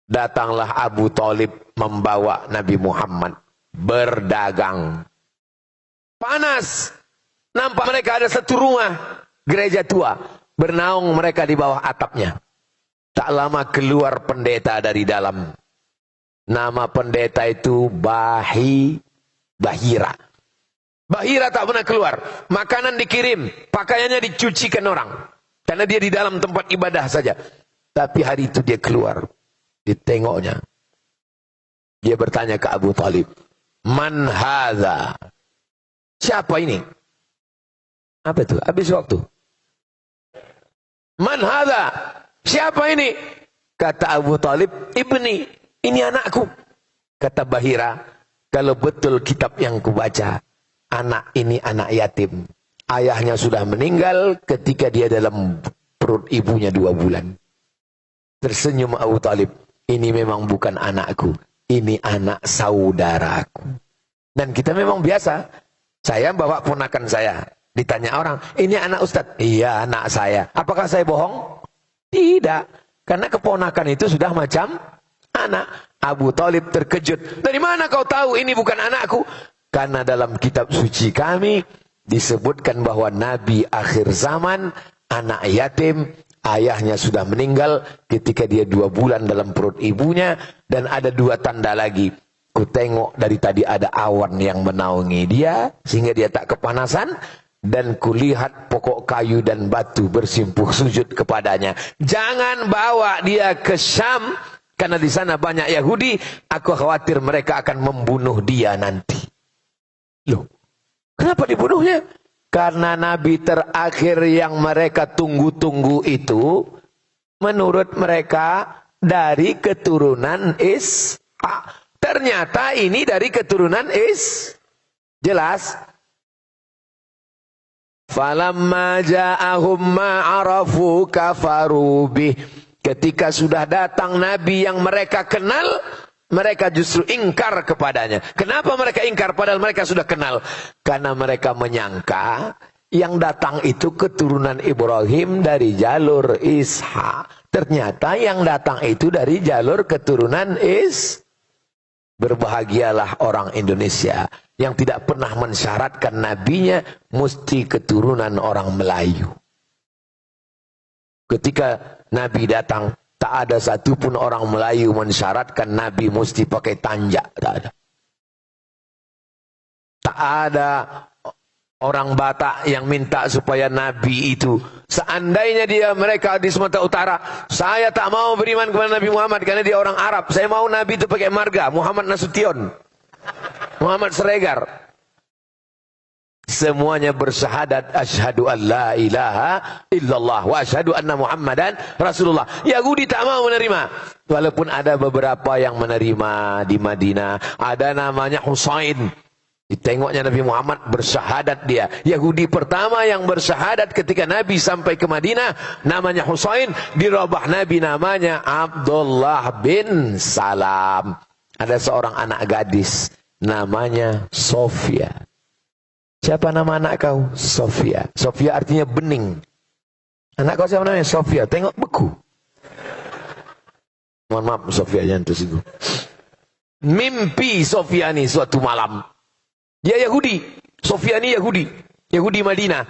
Datanglah Abu Thalib membawa Nabi Muhammad berdagang. Panas. Nampak mereka ada satu rumah, gereja tua. Bernaung mereka di bawah atapnya. Tak lama keluar pendeta dari dalam. Nama pendeta itu Bahira. Bahira tak pernah keluar. Makanan dikirim, pakaiannya dicucikan orang. Karena dia di dalam tempat ibadah saja. Tapi hari itu dia keluar. Ditengoknya. Dia bertanya ke Abu Thalib, "Man hadza?" Siapa ini? Apa itu? Habis waktu. "Man hadza?" Siapa ini? Kata Abu Thalib, "Ibni." Ini anakku. Kata Bahira, kalau betul kitab yang kubaca, anak ini anak yatim. Ayahnya sudah meninggal ketika dia dalam perut ibunya 2 bulan. Tersenyum Abu Thalib, ini memang bukan anakku, ini anak saudaraku. Dan kita memang biasa, saya bawa ponakan saya. Ditanya orang, ini anak Ustadz? Iya, anak saya. Apakah saya bohong? Tidak. Karena keponakan itu sudah macam anak. Abu Thalib terkejut. Dari mana kau tahu ini bukan anakku? Karena dalam kitab suci kami disebutkan bahwa Nabi akhir zaman, anak yatim, ayahnya sudah meninggal ketika dia 2 bulan dalam perut ibunya. Dan ada 2 tanda lagi. Ku tengok dari tadi ada awan yang menaungi dia, sehingga dia tak kepanasan. Dan kulihat pokok kayu dan batu bersimpuh sujud kepadanya. Jangan bawa dia ke Syam, karena di sana banyak Yahudi. Aku khawatir mereka akan membunuh dia nanti. Loh, kenapa dibunuhnya? Karena Nabi terakhir yang mereka tunggu-tunggu itu, menurut mereka dari keturunan Ishak. Ternyata ini dari keturunan jelas. Falamma ja'ahum ma'arafu kafaru bih. Ketika sudah datang Nabi yang mereka kenal, mereka justru ingkar kepadanya. Kenapa mereka ingkar padahal mereka sudah kenal? Karena mereka menyangka yang datang itu keturunan Ibrahim dari jalur Ishak. Ternyata yang datang itu dari jalur keturunan Berbahagialah orang Indonesia yang tidak pernah mensyaratkan nabinya mesti keturunan orang Melayu. Ketika Nabi datang, tak ada satupun orang Melayu mensyaratkan Nabi mesti pakai tanjak. Tak ada. Tak ada orang Batak yang minta supaya Nabi itu Seandainya mereka di Sumatera Utara, saya tak mau beriman kepada Nabi Muhammad karena dia orang Arab. Saya mau Nabi itu pakai marga, Muhammad Nasution, Muhammad Siregar. Semuanya bersyahadat asyhadu an la ilaha illallah wa asyhadu anna Muhammadan Rasulullah. Yahudi tak mau menerima. Walaupun ada beberapa yang menerima di Madinah. Ada namanya Husain. Ditengoknya Nabi Muhammad bersyahadat dia. Yahudi pertama yang bersyahadat ketika Nabi sampai ke Madinah namanya Husain. Dirubah Nabi namanya Abdullah bin Salam. Ada seorang anak gadis namanya Sofia. Siapa nama anak kau? Sofia. Sofia artinya bening. Anak kau siapa namanya? Sofia. Tengok beku. Mohon maaf Sofia jangan tersinggung. Mimpi Sofia ini suatu malam. Dia Yahudi. Sofia ini Yahudi. Yahudi Madinah.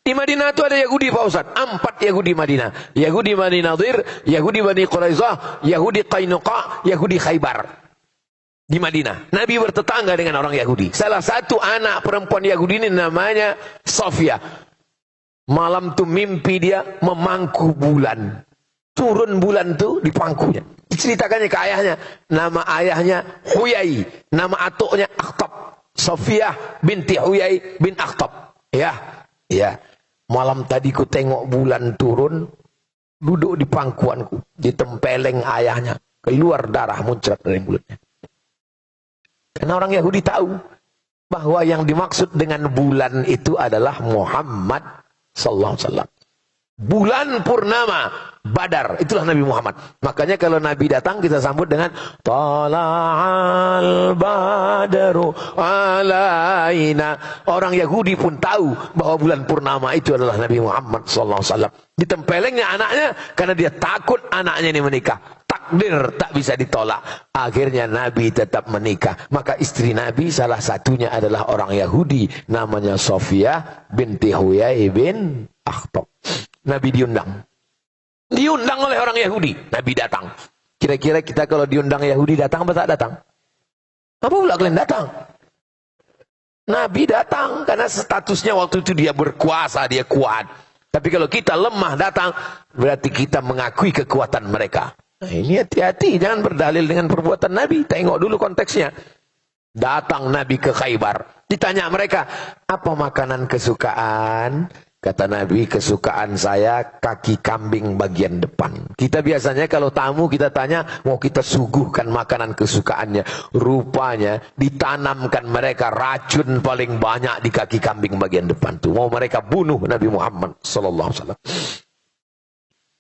Di Madinah itu ada Yahudi Pak Ustaz. 4 Yahudi Madinah. Yahudi Bani Nadir, Yahudi Bani Quraizah, Yahudi Qainuqa, Yahudi Khaybar. Di Madinah. Nabi bertetangga dengan orang Yahudi. Salah satu anak perempuan Yahudi ini namanya Sofia. Malam tu mimpi dia memangku bulan. Turun bulan tu di pangkunya. Diceritakannya ke ayahnya. Nama ayahnya Huyai. Nama atuknya Akhtab. Sofia binti Huyai bin Akhtab. Ya. Malam tadi ku tengok bulan turun. Duduk di pangkuanku. Ditempeleng ayahnya. Keluar darah muncrat dari mulutnya. Karena orang Yahudi tahu bahwa yang dimaksud dengan bulan itu adalah Muhammad sallallahu alaihi wasallam. Bulan purnama Badar, itulah Nabi Muhammad. Makanya kalau Nabi datang kita sambut dengan Tala'al Badru alaina. Orang Yahudi pun tahu bahwa bulan purnama itu adalah Nabi Muhammad sallallahu alaihi wasallam. Ditempelengnya anaknya karena dia takut anaknya ini menikah. Takdir tak bisa ditolak. Akhirnya Nabi tetap menikah. Maka istri Nabi salah satunya adalah orang Yahudi. Namanya Sofia binti Huyai bin Akhtab. Nabi diundang. Diundang oleh orang Yahudi. Nabi datang. Kira-kira kita kalau diundang Yahudi datang apa tak datang? Apa pula kalian datang? Nabi datang. Karena statusnya waktu itu dia berkuasa. Dia kuat. Tapi kalau kita lemah datang. Berarti kita mengakui kekuatan mereka. Nah, ini hati-hati, jangan berdalil dengan perbuatan Nabi. Tengok dulu konteksnya. Datang Nabi ke Khaybar. Ditanya mereka, apa makanan kesukaan? Kata Nabi, kesukaan saya kaki kambing bagian depan. Kita biasanya kalau tamu kita tanya, mau kita suguhkan makanan kesukaannya. Rupanya ditanamkan mereka racun paling banyak di kaki kambing bagian depan tuh. Mau mereka bunuh Nabi Muhammad sallallahu alaihi wasallam.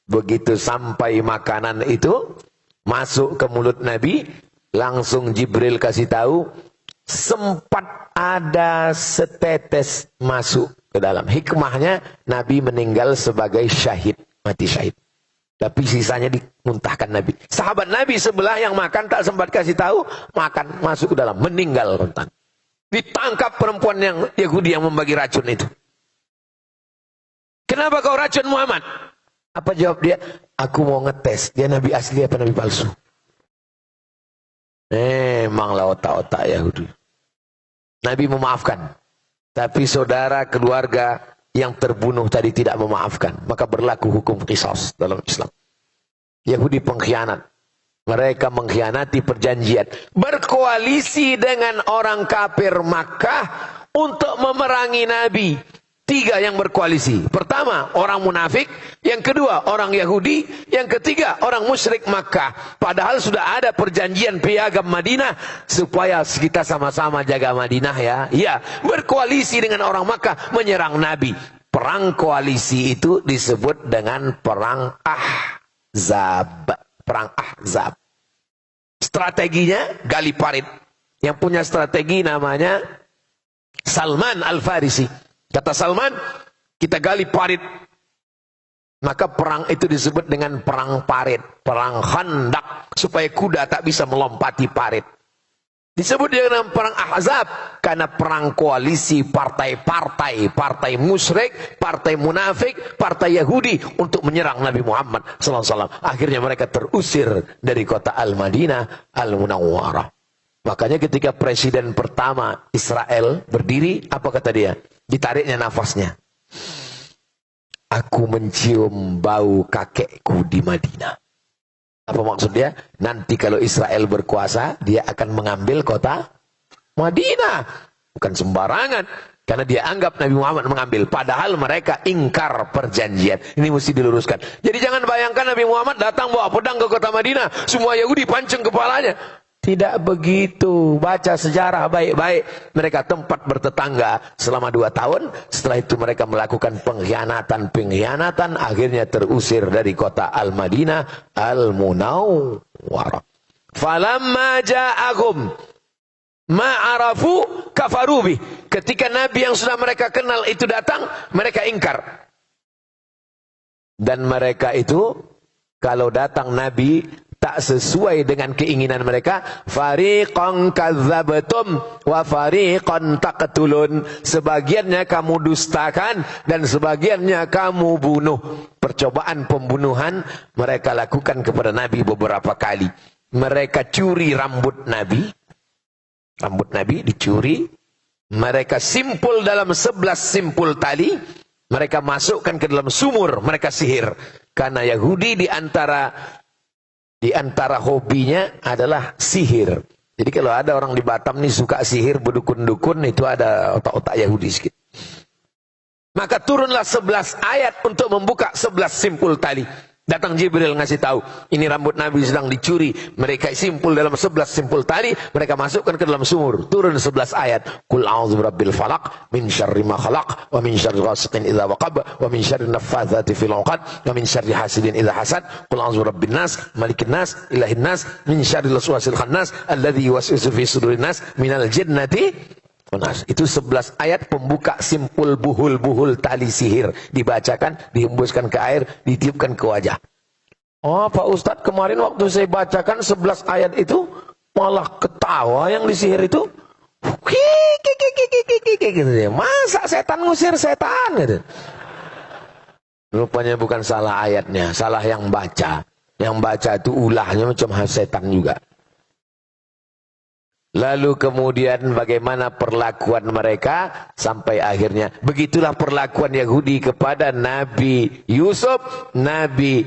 Begitu sampai makanan itu masuk ke mulut Nabi, langsung Jibril kasih tahu, sempat ada setetes masuk ke dalam. Hikmahnya Nabi meninggal sebagai syahid, mati syahid. Tapi sisanya dimuntahkan Nabi. Sahabat Nabi sebelah yang makan tak sempat kasih tahu, makan masuk ke dalam, meninggal rentan. Ditangkap perempuan yang Yahudi yang membagi racun itu. Kenapa kau racun Muhammad? Apa jawab dia? Aku mau ngetes, dia Nabi asli apa Nabi palsu? Memanglah otak-otak Yahudi. Nabi memaafkan. Tapi saudara keluarga yang terbunuh tadi tidak memaafkan. Maka berlaku hukum qisas dalam Islam. Yahudi pengkhianat. Mereka mengkhianati perjanjian. Berkoalisi dengan orang kafir Makkah untuk memerangi Nabi. 3 yang berkoalisi. Pertama, orang munafik. Yang kedua, orang Yahudi. Yang ketiga, orang musyrik Makkah. Padahal sudah ada perjanjian piagam Madinah. Supaya kita sama-sama jaga Madinah ya. Ya, berkoalisi dengan orang Makkah menyerang Nabi. Perang koalisi itu disebut dengan perang Ahzab. Perang Ahzab. Strateginya gali parit. Yang punya strategi namanya Salman Al-Farisi. Kata Salman, kita gali parit. Maka perang itu disebut dengan perang parit. Perang Khandak. Supaya kuda tak bisa melompati parit. Disebut dengan perang Ahzab. Karena perang koalisi partai-partai. Partai musyrik, partai munafik, partai Yahudi. Untuk menyerang Nabi Muhammad SAW. Akhirnya mereka terusir dari kota Al-Madinah Al-Munawwarah. Makanya ketika presiden pertama Israel berdiri, apa kata dia? Ditariknya nafasnya. aku mencium bau kakekku di Madinah. Apa maksudnya? Nanti kalau Israel berkuasa, dia akan mengambil kota Madinah. Bukan sembarangan. Karena dia anggap Nabi Muhammad mengambil. Padahal mereka ingkar perjanjian. Ini mesti diluruskan. Jadi jangan bayangkan Nabi Muhammad datang bawa pedang ke kota Madinah. Semua Yahudi pancung kepalanya. Tidak begitu. Baca sejarah baik-baik. Mereka tempat bertetangga selama 2 tahun. Setelah itu mereka melakukan pengkhianatan. Akhirnya terusir dari kota Al-Madinah Al-Munawwarah. Falamma ja'akum ma'arafu kafarubi. Ketika Nabi yang sudah mereka kenal itu datang, mereka ingkar. Dan mereka itu, kalau datang Nabi tak sesuai dengan keinginan mereka, fariqan kadzabtum wa fariqan taqtulun. Sebagiannya kamu dustakan dan sebagiannya kamu bunuh. Percobaan pembunuhan mereka lakukan kepada Nabi beberapa kali. Mereka curi rambut Nabi. Rambut Nabi dicuri. Mereka simpul dalam 11 simpul tali. Mereka masukkan ke dalam sumur. Mereka sihir. Karena Yahudi di antara hobinya adalah sihir. Jadi kalau ada orang di Batam nih suka sihir, berdukun-dukun, itu ada otak-otak Yahudi sedikit. Maka turunlah 11 ayat untuk membuka 11 simpul tali. Datang Jibril ngasih tahu, ini rambut Nabi sedang dicuri. Mereka simpul dalam 11 simpul tali, mereka masukkan ke dalam sumur. Turun 11 ayat. Qul a'udzu birabbil falaq min syarri ma khalaq wa min syarri ghasiqin idza waqab wa min syarri naffatsati fil 'uqad wa min syarri hasidin idza hasad. Qul a'udzu birabbin nas, malikin nas, ilahin nas, min syarril waswasil khannas alladzi yuwaswisu fi sudurin nas minal jinnati. Itu 11 ayat pembuka simpul buhul-buhul tali sihir. Dibacakan, dihembuskan ke air, ditiupkan ke wajah. Oh Pak Ustadz, kemarin waktu saya bacakan 11 ayat itu, malah ketawa yang disihir itu. Gitu. Masa setan ngusir setan? Gitu. Rupanya bukan salah ayatnya, salah yang baca. Yang baca itu ulahnya macam setan juga. Lalu kemudian bagaimana perlakuan mereka sampai akhirnya. Begitulah perlakuan Yahudi kepada Nabi Yusuf, Nabi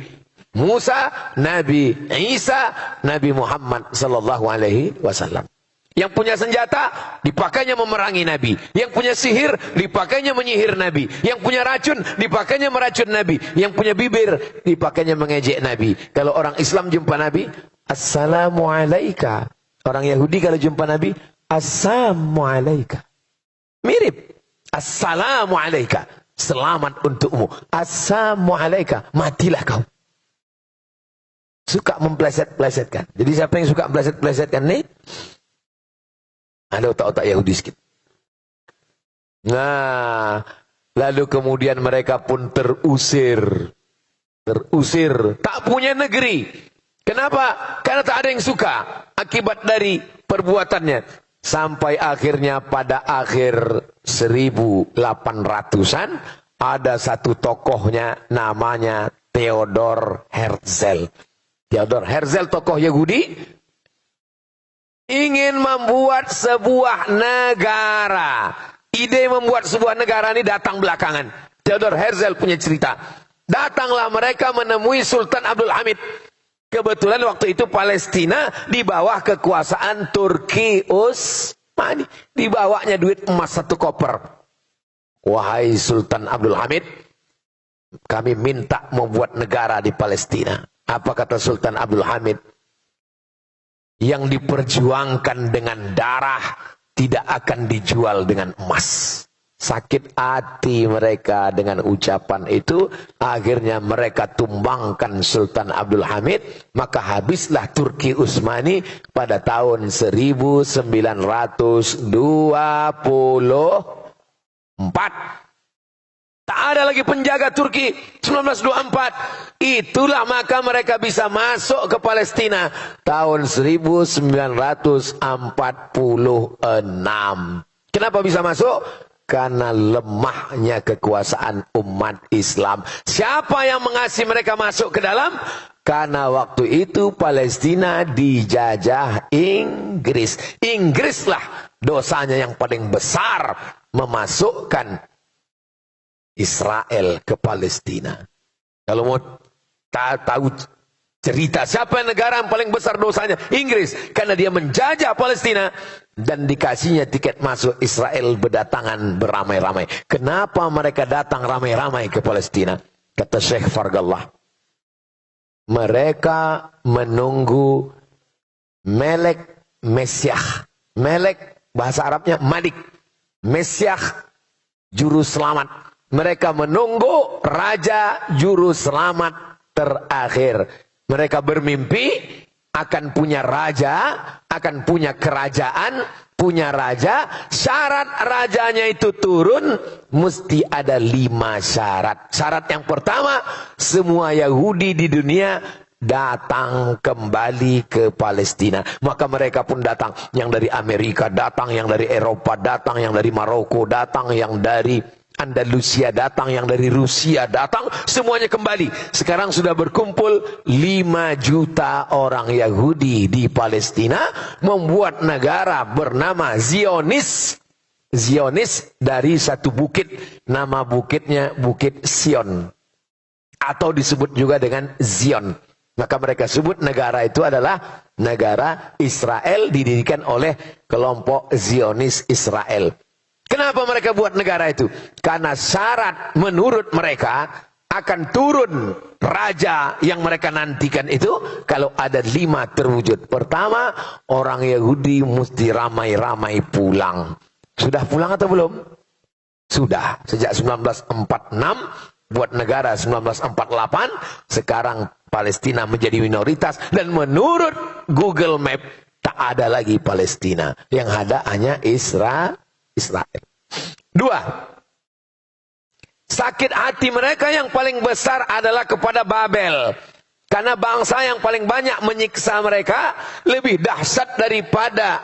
Musa, Nabi Isa, Nabi Muhammad sallallahu alaihi wasallam. Yang punya senjata dipakainya memerangi Nabi. Yang punya sihir dipakainya menyihir Nabi. Yang punya racun dipakainya meracun Nabi. Yang punya bibir dipakainya mengejek Nabi. Kalau orang Islam jumpa Nabi, Assalamualaikum. Orang Yahudi kalau jumpa Nabi, Assalamualaikum. Mirip. Assalamualaikum. Selamat untukmu. Assalamualaikum. Matilah kau. Suka mempleset-plesetkan. Jadi siapa yang suka mempleset-plesetkan nih? Ada otak-otak Yahudi sedikit. Nah, lalu kemudian mereka pun terusir. Terusir. Tak punya negeri. Kenapa? Karena tak ada yang suka akibat dari perbuatannya. Sampai akhirnya pada akhir 1800-an ada satu tokohnya namanya Theodor Herzl. Theodor Herzl tokoh Yahudi ingin membuat sebuah negara. Ide membuat sebuah negara ini datang belakangan. Theodor Herzl punya cerita. Datanglah mereka menemui Sultan Abdul Hamid. Kebetulan waktu itu Palestina di bawah kekuasaan Turki Utsmani. Dibawanya duit emas 1 koper. Wahai Sultan Abdul Hamid, kami minta membuat negara di Palestina. Apa kata Sultan Abdul Hamid? Yang diperjuangkan dengan darah tidak akan dijual dengan emas. Sakit hati mereka dengan ucapan itu. Akhirnya mereka tumbangkan Sultan Abdul Hamid. Maka habislah Turki Utsmani pada tahun 1924. Tak ada lagi penjaga Turki 1924. Itulah maka mereka bisa masuk ke Palestina tahun 1946. Kenapa bisa masuk? Karena lemahnya kekuasaan umat Islam. Siapa yang mengasihi mereka masuk ke dalam? Karena waktu itu Palestina dijajah Inggris. Inggrislah dosanya yang paling besar memasukkan Israel ke Palestina. Kalau mau tahu cerita siapa negara yang paling besar dosanya? Inggris, karena dia menjajah Palestina dan dikasihnya tiket masuk. Israel berdatangan beramai-ramai. Kenapa mereka datang ramai-ramai ke Palestina? Kata Syekh Fargallah, mereka menunggu Melek Mesyah. Melek bahasa Arabnya Malik, Mesyah juru selamat. Mereka menunggu raja juru selamat terakhir. Mereka bermimpi akan punya raja, akan punya kerajaan, punya raja. Syarat rajanya itu turun, mesti ada 5 syarat. Syarat yang pertama, semua Yahudi di dunia datang kembali ke Palestina. Maka mereka pun datang. Yang dari Amerika datang, yang dari Eropa datang, yang dari Maroko datang, yang dari Andalusia datang, yang dari Rusia datang. Semuanya kembali. Sekarang sudah berkumpul 5 juta orang Yahudi di Palestina, membuat negara bernama Zionis. Zionis dari satu bukit, nama bukitnya Bukit Sion, atau disebut juga dengan Zion. Maka mereka sebut negara itu adalah negara Israel, didirikan oleh kelompok Zionis Israel. Kenapa mereka buat negara itu? Karena syarat menurut mereka akan turun raja yang mereka nantikan itu kalau ada 5 terwujud. Pertama, orang Yahudi mesti ramai-ramai pulang. Sudah pulang atau belum? Sudah. Sejak 1946 buat negara 1948, sekarang Palestina menjadi minoritas, dan menurut Google Map tak ada lagi Palestina, yang ada hanya Israel. 2, sakit hati mereka yang paling besar adalah kepada Babel, karena bangsa yang paling banyak menyiksa mereka, lebih dahsyat daripada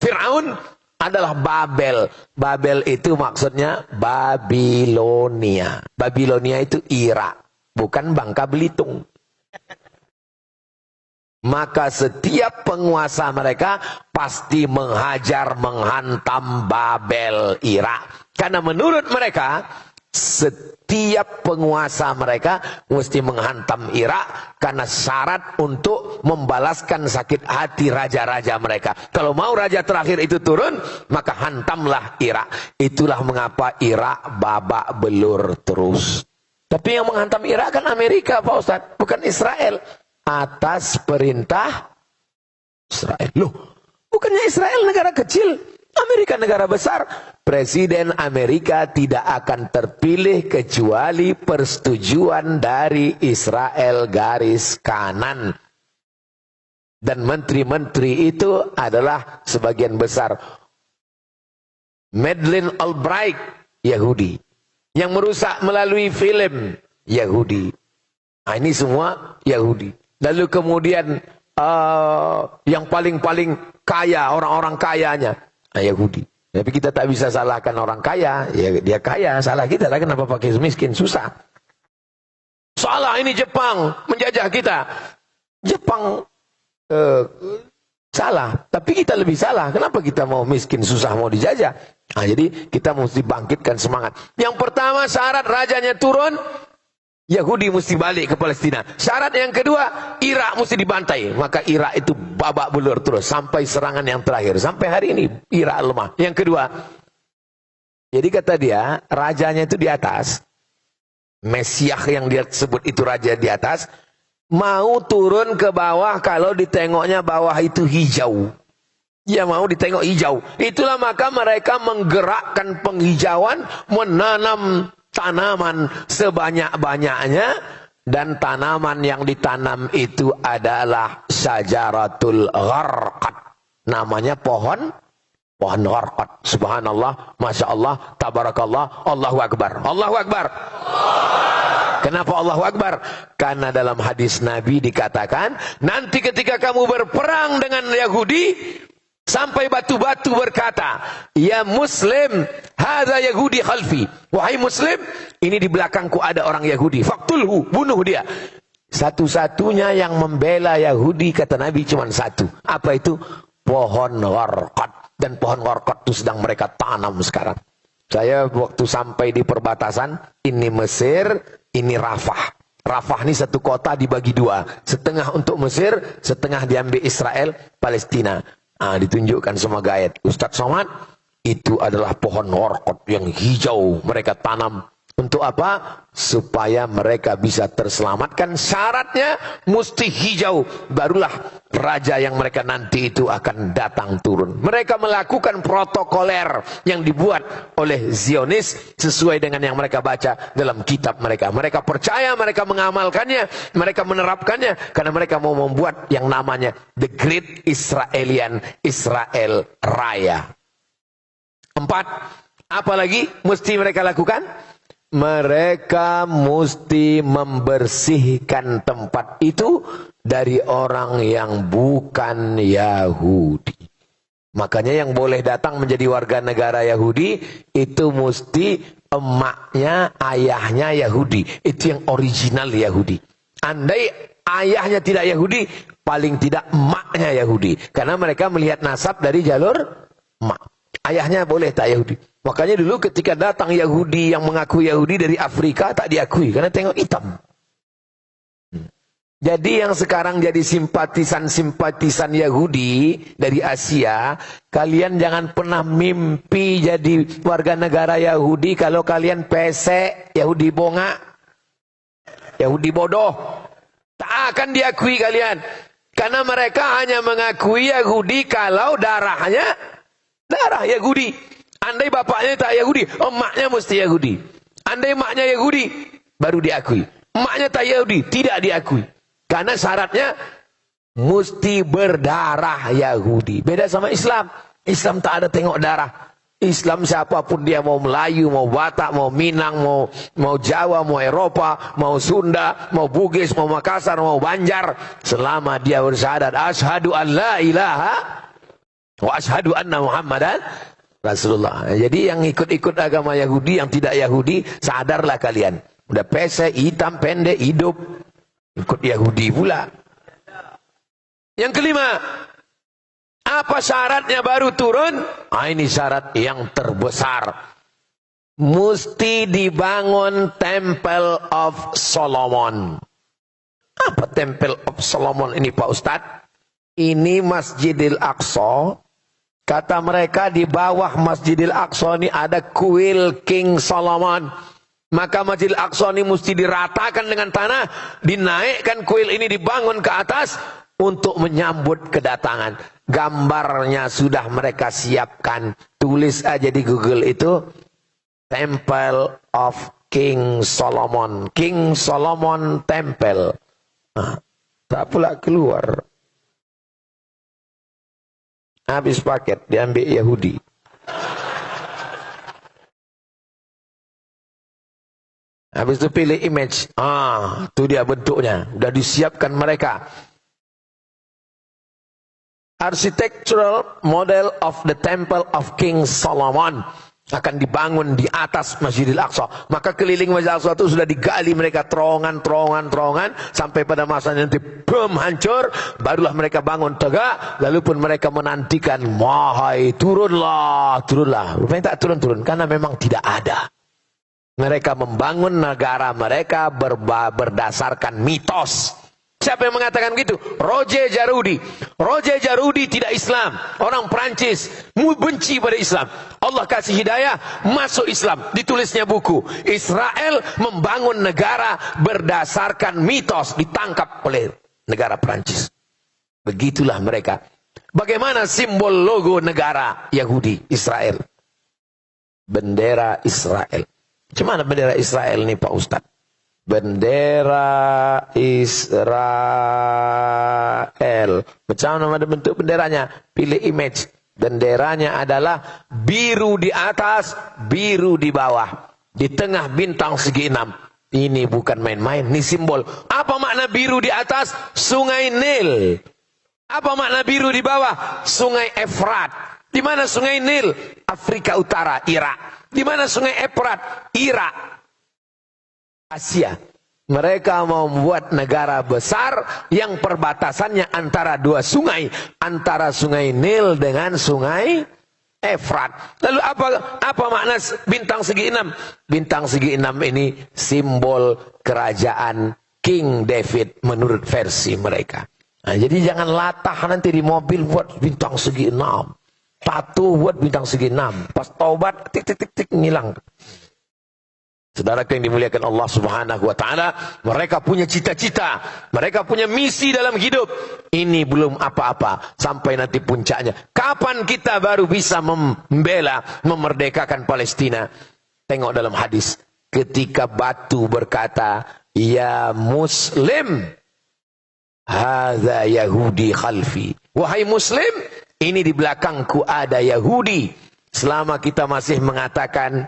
Fir'aun, adalah Babel. Babel itu maksudnya Babilonia. Babilonia itu Irak, bukan Bangka Belitung. Maka setiap penguasa mereka pasti menghajar, menghantam Babel, Irak. Karena menurut mereka, setiap penguasa mereka mesti menghantam Irak, karena syarat untuk membalaskan sakit hati raja-raja mereka. Kalau mau raja terakhir itu turun, maka hantamlah Irak. Itulah mengapa Irak babak belur terus. Tapi yang menghantam Irak kan Amerika, Pak Ustadz, bukan Israel. Atas perintah Israel. Loh, bukannya Israel negara kecil, Amerika negara besar. Presiden Amerika tidak akan terpilih kecuali persetujuan dari Israel garis kanan. Dan menteri-menteri itu adalah sebagian besar Madeleine Albright, Yahudi. Yang merusak melalui film, Yahudi. Nah, ini semua Yahudi. Lalu kemudian yang paling-paling kaya, orang-orang kayanya, Yahudi. Tapi kita tak bisa salahkan orang kaya, ya dia kaya, salah kita lah kenapa pakai miskin, susah. Salah ini Jepang menjajah kita. Jepang salah, tapi kita lebih salah. Kenapa kita mau miskin, susah, mau dijajah? Nah, jadi kita mesti bangkitkan semangat. Yang pertama, syarat rajanya turun, Yahudi mesti balik ke Palestina. Syarat yang kedua, Irak mesti dibantai. Maka Irak itu babak belur terus sampai serangan yang terakhir. Sampai hari ini Irak lemah. Yang kedua, jadi kata dia, rajanya itu di atas. Mesyah yang dia sebut itu raja di atas, mau turun ke bawah kalau ditengoknya bawah itu hijau. Dia mau ditengok hijau. Itulah maka mereka menggerakkan penghijauan, menanam tanaman sebanyak-banyaknya, dan tanaman yang ditanam itu adalah syajaratul gharqad. Namanya pohon gharqad. Subhanallah, Masya Allah, Tabarakallah, Allahu Akbar. Allahu Akbar. Kenapa Allahu Akbar? Karena dalam hadis Nabi dikatakan, nanti ketika kamu berperang dengan Yahudi, sampai batu-batu berkata, ya Muslim, hadza Yahudi khalfi. Wahai Muslim, ini di belakangku ada orang Yahudi. Faktulhu, bunuh dia. Satu-satunya yang membela Yahudi, kata Nabi, cuma satu. Apa itu? Pohon gharqad. Dan pohon gharqad itu sedang mereka tanam sekarang. Saya waktu sampai di perbatasan, ini Mesir, ini Rafah. Rafah ini satu kota dibagi dua. Setengah untuk Mesir, setengah diambil Israel, Palestina. Ditunjukkan sama guide. Ustadz Somad, itu adalah pohon workot yang hijau. Mereka tanam. Untuk apa? Supaya mereka bisa terselamatkan. Syaratnya mesti hijau. Barulah raja yang mereka nanti itu akan datang turun. Mereka melakukan protokoler yang dibuat oleh Zionis sesuai dengan yang mereka baca dalam kitab mereka. Mereka percaya, mereka mengamalkannya, mereka menerapkannya karena mereka mau membuat yang namanya The Great Israel Raya. 4. Apa lagi mesti mereka lakukan? Mereka mesti membersihkan tempat itu dari orang yang bukan Yahudi. Makanya yang boleh datang menjadi warga negara Yahudi itu mesti emaknya, ayahnya Yahudi. Itu yang original Yahudi. Andai ayahnya tidak Yahudi, paling tidak emaknya Yahudi. Karena mereka melihat nasab dari jalur emak. Ayahnya boleh tak Yahudi. Makanya dulu ketika datang Yahudi yang mengaku Yahudi dari Afrika tak diakui karena tengok hitam. Jadi yang sekarang jadi simpatisan Yahudi dari Asia, kalian jangan pernah mimpi jadi warga negara Yahudi kalau kalian pesek, Yahudi bongak, Yahudi bodoh. Tak akan diakui kalian. Karena mereka hanya mengakui Yahudi kalau darahnya darah Yahudi. Andai bapaknya tak Yahudi, emaknya mesti Yahudi. Andai emaknya Yahudi, baru diakui. Emaknya tak Yahudi, tidak diakui. Karena syaratnya mesti berdarah Yahudi. Beda sama Islam. Islam tak ada tengok darah. Islam siapapun dia, mau Melayu, mau Batak, mau Minang, mau Jawa, mau Eropa, mau Sunda, mau Bugis, mau Makassar, mau Banjar, selama dia bersyahadat asyhadu an la ilaha wa asyhadu anna Muhammadan Rasulullah. Jadi yang ikut-ikut agama Yahudi, yang tidak Yahudi, sadarlah kalian. Udah pesek, hitam, pendek, hidup, ikut Yahudi pula. Yang kelima, apa syaratnya baru turun? Ini syarat yang terbesar. Mesti dibangun Temple of Solomon. Apa Temple of Solomon ini Pak Ustadz? Ini Masjidil Aqsa. Kata mereka di bawah Masjidil Aqsa ini ada kuil King Solomon. Maka Masjidil Aqsa ini mesti diratakan dengan tanah, dinaikkan kuil ini, dibangun ke atas untuk menyambut kedatangan. Gambarnya sudah mereka siapkan. Tulis aja di Google itu Temple of King Solomon. King Solomon Temple. Tak pula keluar. Habis paket, diambil Yahudi. Habis itu pilih image. Itu dia bentuknya. Sudah disiapkan mereka. Architectural model of the Temple of King Solomon akan dibangun di atas Masjidil Aqsa. Maka keliling Masjidil Aqsa itu sudah digali mereka terowongan sampai pada masanya nanti bom hancur, barulah mereka bangun tegak. Lalu pun mereka menantikan, wahai turunlah. Rupanya tak turun karena memang tidak ada. Mereka membangun negara mereka berdasarkan mitos. Siapa yang mengatakan begitu? Roger Jarudi. Roger Jarudi tidak Islam. Orang Prancis. Benci pada Islam. Allah kasih hidayah. Masuk Islam. Ditulisnya buku. Israel membangun negara berdasarkan mitos. Ditangkap oleh negara Prancis. Begitulah mereka. Bagaimana simbol logo negara Yahudi Israel? Bendera Israel. Cuman bendera Israel nih Pak Ustadz? Bendera Israel. Macam mana bentuk benderanya? Pilih image. Benderanya adalah biru di atas, biru di bawah. Di tengah bintang segi 6. Ini bukan main-main, ini simbol. Apa makna biru di atas? Sungai Nil. Apa makna biru di bawah? Sungai Efrat. Di mana Sungai Nil? Afrika Utara, Irak. Di mana Sungai Efrat? Irak. Asia. Mereka mau membuat negara besar yang perbatasannya antara dua sungai. Antara Sungai Nil dengan Sungai Efrat. Lalu apa makna bintang segi 6? Bintang segi 6 ini simbol kerajaan King David menurut versi mereka. Nah, jadi jangan latah nanti di mobil buat bintang segi 6. Tato buat bintang segi 6. Pas taubat tik tik tik tik ngilang. Saudara yang dimuliakan Allah Subhanahu wa taala, mereka punya cita-cita, mereka punya misi dalam hidup. Ini belum apa-apa sampai nanti puncaknya. Kapan kita baru bisa membela, memerdekakan Palestina? Tengok dalam hadis, ketika batu berkata, "Ya Muslim, hadza Yahudi khalfi." Wahai Muslim, ini di belakangku ada Yahudi. Selama kita masih mengatakan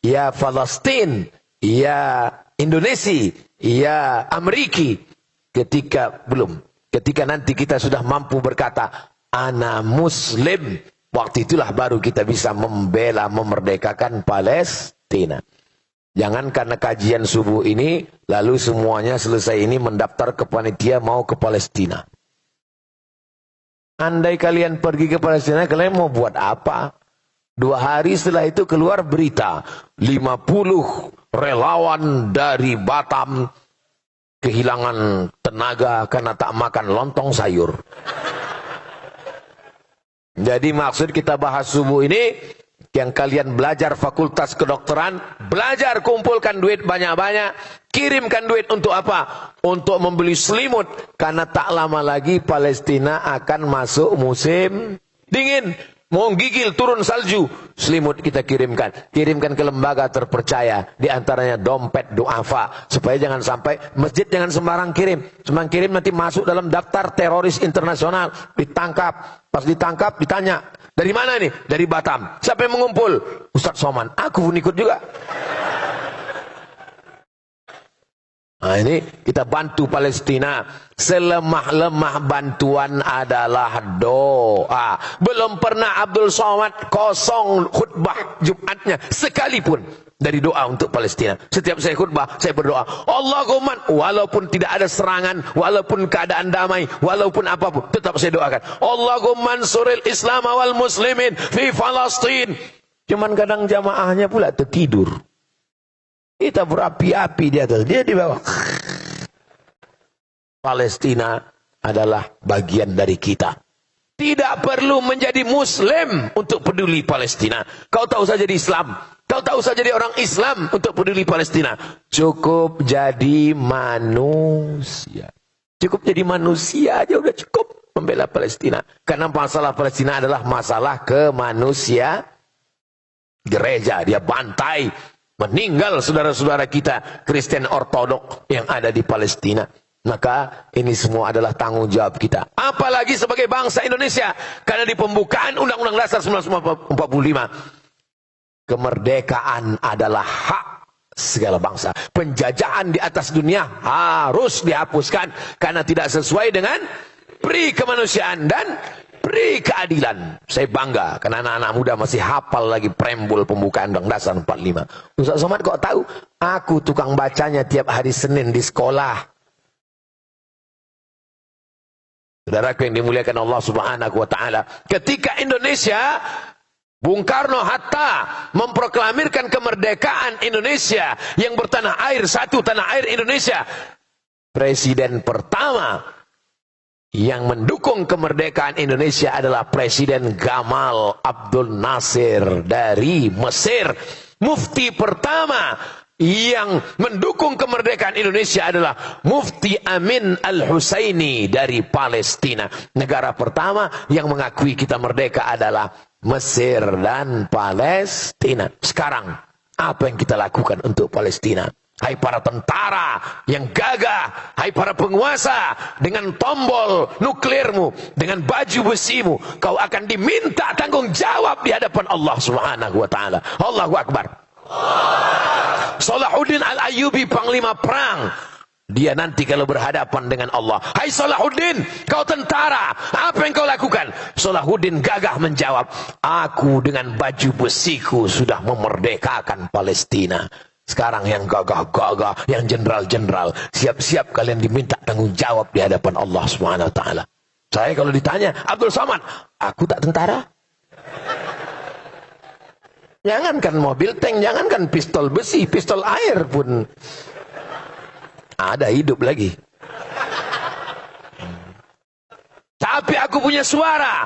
ya Palestina, ya Indonesia, ya Amerika, ketika nanti kita sudah mampu berkata ana Muslim, waktu itulah baru kita bisa membela, memerdekakan Palestina. Jangan karena kajian subuh ini lalu semuanya selesai ini mendaftar ke panitia mau ke Palestina. Andai kalian pergi ke Palestina, kalian mau buat apa? 2 hari setelah itu keluar berita 50 relawan dari Batam kehilangan tenaga karena tak makan lontong sayur. Jadi maksud kita bahas subuh ini, yang kalian belajar fakultas kedokteran, belajar kumpulkan duit banyak-banyak, kirimkan duit untuk apa? Untuk membeli selimut, karena tak lama lagi Palestina akan masuk musim dingin. Mau gigil turun salju, selimut kita kirimkan ke lembaga terpercaya, di antaranya dompet duafa, supaya jangan sampai masjid jangan sembarang kirim nanti masuk dalam daftar teroris internasional, ditangkap, pas ditangkap ditanya, dari mana ini? Dari Batam. Siapa yang mengumpul? Ustadz Somad. Aku pun ikut juga. Nah ini kita bantu Palestina. Selemah-lemah bantuan adalah doa. Belum pernah Abdul Somad kosong khutbah Jumatnya sekalipun dari doa untuk Palestina. Setiap saya khutbah saya berdoa, Allahumma, walaupun tidak ada serangan, walaupun keadaan damai, walaupun apapun, tetap saya doakan, Allahumma ansuril Islam wal muslimin fi Palestin. Cuman kadang jamaahnya pula tertidur. Kita berapi-api di atas, dia di bawah. Palestina adalah bagian dari kita. Tidak perlu menjadi Muslim untuk peduli Palestina. Kau tak usah jadi Islam. Kau tak usah jadi orang Islam untuk peduli Palestina. Cukup jadi manusia. Cukup jadi manusia aja udah cukup membela Palestina. Karena masalah Palestina adalah masalah kemanusiaan. Gereja dia bantai, meninggal saudara-saudara kita Kristen Ortodok yang ada di Palestina. Maka ini semua adalah tanggung jawab kita. Apalagi sebagai bangsa Indonesia. Karena di pembukaan Undang-Undang Dasar 1945, kemerdekaan adalah hak segala bangsa. Penjajahan di atas dunia harus dihapuskan. Karena tidak sesuai dengan pri kemanusiaan dan pri keadilan. Saya bangga karena anak-anak muda masih hafal lagi preambul pembukaan Undang-Undang Dasar 45. Ustaz Somad kok tahu? Aku tukang bacanya tiap hari Senin di sekolah. Saudaraku yang dimuliakan Allah Subhanahu wa taala, ketika Indonesia Bung Karno Hatta memproklamirkan kemerdekaan Indonesia yang bertanah air satu, tanah air Indonesia, presiden pertama yang mendukung kemerdekaan Indonesia adalah Presiden Gamal Abdul Nasir dari Mesir. Mufti pertama yang mendukung kemerdekaan Indonesia adalah Mufti Amin Al-Husaini dari Palestina. Negara pertama yang mengakui kita merdeka adalah Mesir dan Palestina. Sekarang, apa yang kita lakukan untuk Palestina? Hai para tentara yang gagah, hai para penguasa, dengan tombol nuklirmu, dengan baju besimu, kau akan diminta tanggung jawab di hadapan Allah Subhanahu wa taala. Allahu Akbar. Salahuddin Al-Ayyubi, panglima perang, dia nanti kalau berhadapan dengan Allah, hai Salahuddin, kau tentara, apa yang kau lakukan? Salahuddin gagah menjawab, aku dengan baju besiku sudah memerdekakan Palestina. Sekarang yang gagah-gagah, yang jenderal-jenderal, siap-siap kalian diminta tanggung jawab di hadapan Allah Subhanahu wa taala. Saya kalau ditanya, Abdul Somad, aku tak tentara. Jangankan mobil tank, jangankan pistol besi, pistol air pun ada hidup lagi. Tapi aku punya suara.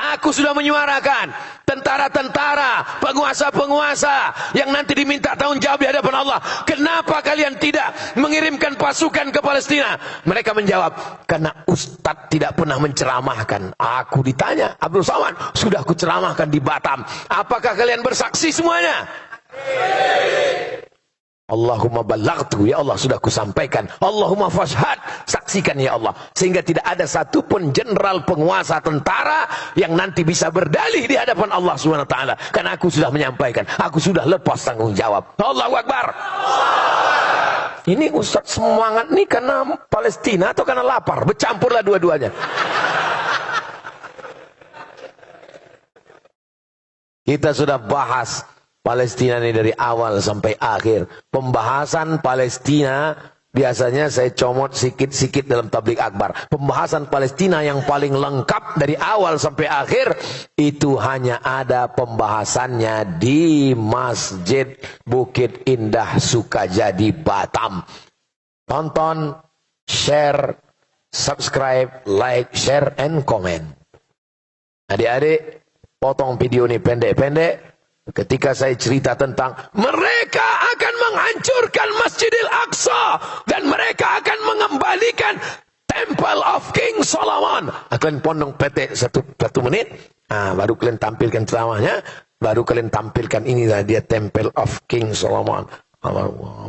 Aku sudah menyuarakan tentara-tentara, penguasa-penguasa yang nanti diminta tanggung jawab di hadapan Allah. Kenapa kalian tidak mengirimkan pasukan ke Palestina? Mereka menjawab, karena Ustadz tidak pernah menceramahkan. Aku ditanya, Abdul Somad, sudah aku ceramahkan di Batam. Apakah kalian bersaksi semuanya? Allahumma ballaghtu, ya Allah sudah kusampaikan. Allahumma fashhad, saksikan ya Allah. Sehingga tidak ada satupun jenderal penguasa tentara yang nanti bisa berdalih di hadapan Allah Subhanahu wa taala. Karena aku sudah menyampaikan, aku sudah lepas tanggung jawab. Allahu Akbar. Ini Ustaz semangat nih karena Palestina atau karena lapar? Bercampurlah dua-duanya. Kita sudah bahas Palestina ini dari awal sampai akhir. Pembahasan Palestina biasanya saya comot sikit-sikit dalam tablik akbar. Pembahasan Palestina yang paling lengkap dari awal sampai akhir itu hanya ada pembahasannya di Masjid Bukit Indah Sukajadi Batam. Tonton, share, subscribe, like, share, and comment. Adik-adik, potong video ini pendek-pendek. Ketika saya cerita tentang mereka akan menghancurkan Masjidil Aqsa dan mereka akan mengembalikan Temple of King Solomon. Kalian pondong petek satu menit, baru kalian tampilkan ceramahnya, baru kalian tampilkan inilah dia Temple of King Solomon.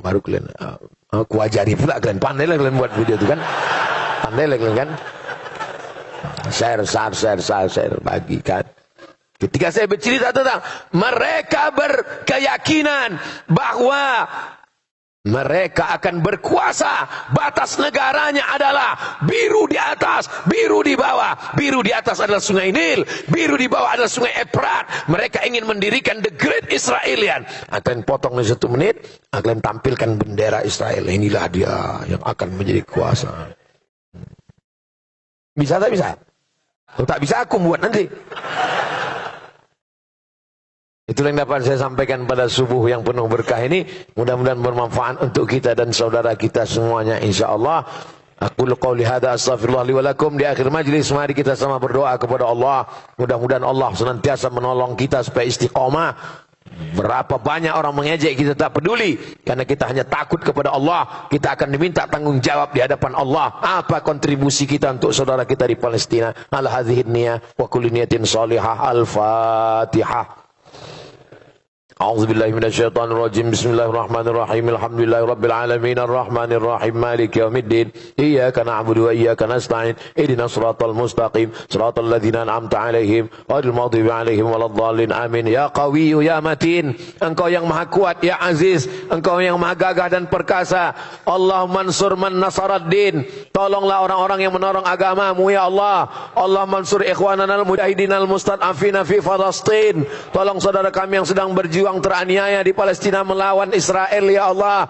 Baru kalian aku ajari pula kalian, pandai lah kalian buat video itu kan, pandai lah kalian kan, share, bagikan. Ketika saya bercerita tentang mereka berkeyakinan bahwa mereka akan berkuasa, batas negaranya adalah biru di atas, biru di bawah. Biru di atas adalah sungai Nil, biru di bawah adalah sungai Efrat. Mereka ingin mendirikan the Great Israelian. Akan potong di 1 menit, akan tampilkan bendera Israel. Inilah dia yang akan menjadi kuasa. Bisa tak bisa? Kalau tak bisa aku buat nanti. Itulah yang dapat saya sampaikan pada subuh yang penuh berkah ini. Mudah-mudahan bermanfaat untuk kita dan saudara kita semuanya, insyaAllah. Aku qauli hadza astaghfirullah li wa lakum. Di akhir majlis mari kita sama berdoa kepada Allah. Mudah-mudahan Allah senantiasa menolong kita supaya istiqamah. Berapa banyak orang mengejek, kita tak peduli, karena kita hanya takut kepada Allah. Kita akan diminta tanggung jawab di hadapan Allah. Apa kontribusi kita untuk saudara kita di Palestina? Ala hadhihi niyah wa kulli niyatin shalihah. Al-Fatihah. A'udzubillahi minasyaitonirrajim. Bismillahirrahmanirrahim. Alhamdulillahirabbil alamin arrahmanirrahim maliki yaumiddin. Iyyaka na'budu wa iyyaka nasta'in. Ihdinas shiratal mustaqim, shiratal ladzina an'amta 'alaihim ghairil maghdubi 'alaihim waladdallin. Amin. Ya Qawiyyu ya Matin, Engkau yang Maha Kuat, ya Aziz, Engkau yang Maha Gagah dan perkasa. Allahumma mansur man nasaraddin. Tolonglah orang-orang yang menolong agamamu ya Allah. Allah mansur ikhwanana al-mujahidin al-mustad'afina fi Palestin. Tolong saudara kami yang sedang berjuang teraniaya di Palestina melawan Israel ya Allah.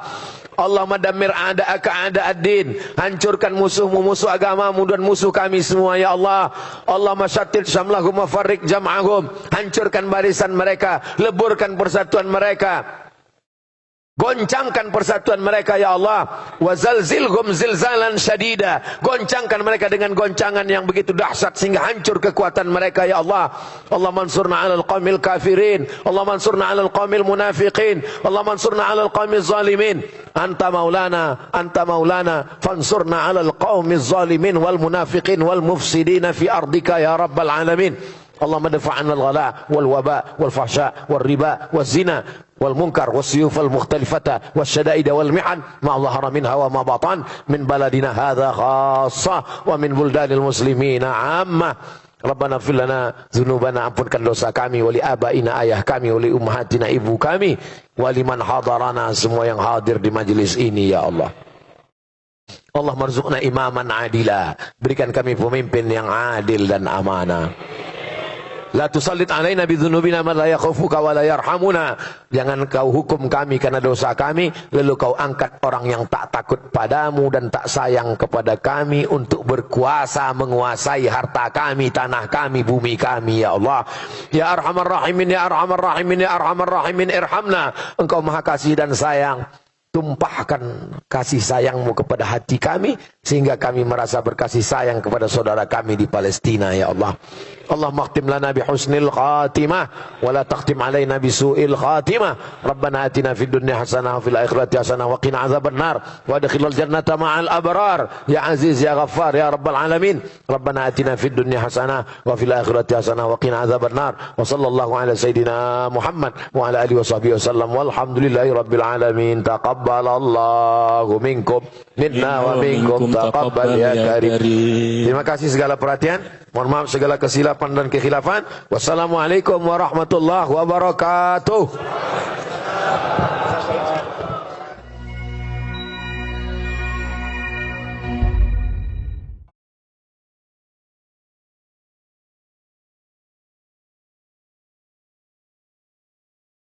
Allahumma dammir a'da'aka a'da'ad-din. Hancurkan musuh-musuh agamamu dan musuh kami semua ya Allah. Allahumma syattit syamlahum wa farriq jam'ahum. Hancurkan barisan mereka, leburkan persatuan mereka, goncangkan persatuan mereka ya Allah. Wa zalzilhum zilzalan syadida. Goncangkan mereka dengan goncangan yang begitu dahsyat sehingga hancur kekuatan mereka ya Allah. Allah mansurna 'alal qaumil kafirin. Allah mansurna 'alal qaumil munafiqin. Allah mansurna 'alal qaumil zalimin. Anta maulana fansurna 'alal qaumiz zalimin wal munafiqin wal mufsidin fi ardika ya rabbal alamin. Allahumma dafa'na al-ghala wal waba wal fahsya wal riba wal zina wal munkar wal suyuf al mukhtalifata wal syada'id wal mi'an ma dhahara minha wa ma batan min baladina hadha khassa wa min buldanil muslimina amma. Rabbana fir lana dzunubana, ampunkan dosa kami, wali abaina, ayah kami, wali ummahatina, ibu kami, wali man hadarana, semua yang hadir di majelis ini ya Allah. Allah marzuqna imaman adila, berikan kami pemimpin yang adil dan amanah. La tusallit alaina bidzunubina man la yakhafuka wa la yarhamuna. Jangan kau hukum kami karena dosa kami, lalu kau angkat orang yang tak takut padamu dan tak sayang kepada kami untuk berkuasa menguasai harta kami, tanah kami, bumi kami, ya Allah. Ya Arhamar Rahimin, ya Arhamar Rahimin, ya Arhamar Rahimin, irhamna. Engkau Maha Kasih dan Sayang. Tumpahkan kasih sayangmu kepada hati kami, sehingga kami merasa berkasih sayang kepada saudara kami di Palestina, ya Allah. Allahumma khtim lana bihusnil khatimah, wa la takhtim alaina bisu'il khatimah. Rabbana atina fid dunya hasanah wa fil akhirati hasanah wa qina azaban nar, wa adkhilnal jannata ma'al abrar, ya aziz ya ghaffar ya rabbal alamin. Rabbana atina fid dunya hasanah wa fil akhirati hasanah wa qina azaban nar. Wa sallallahu ala sayidina Muhammad wa ala alihi wa sahbihi wasallam, walhamdulillahi rabbil alamin. Taqabbalallahu minkum minna wa minkum taqabbal ya karim. Terima kasih segala perhatian. Mohon maaf segala kesilapan dan kekhilafan. Wassalamualaikum warahmatullahi wabarakatuh.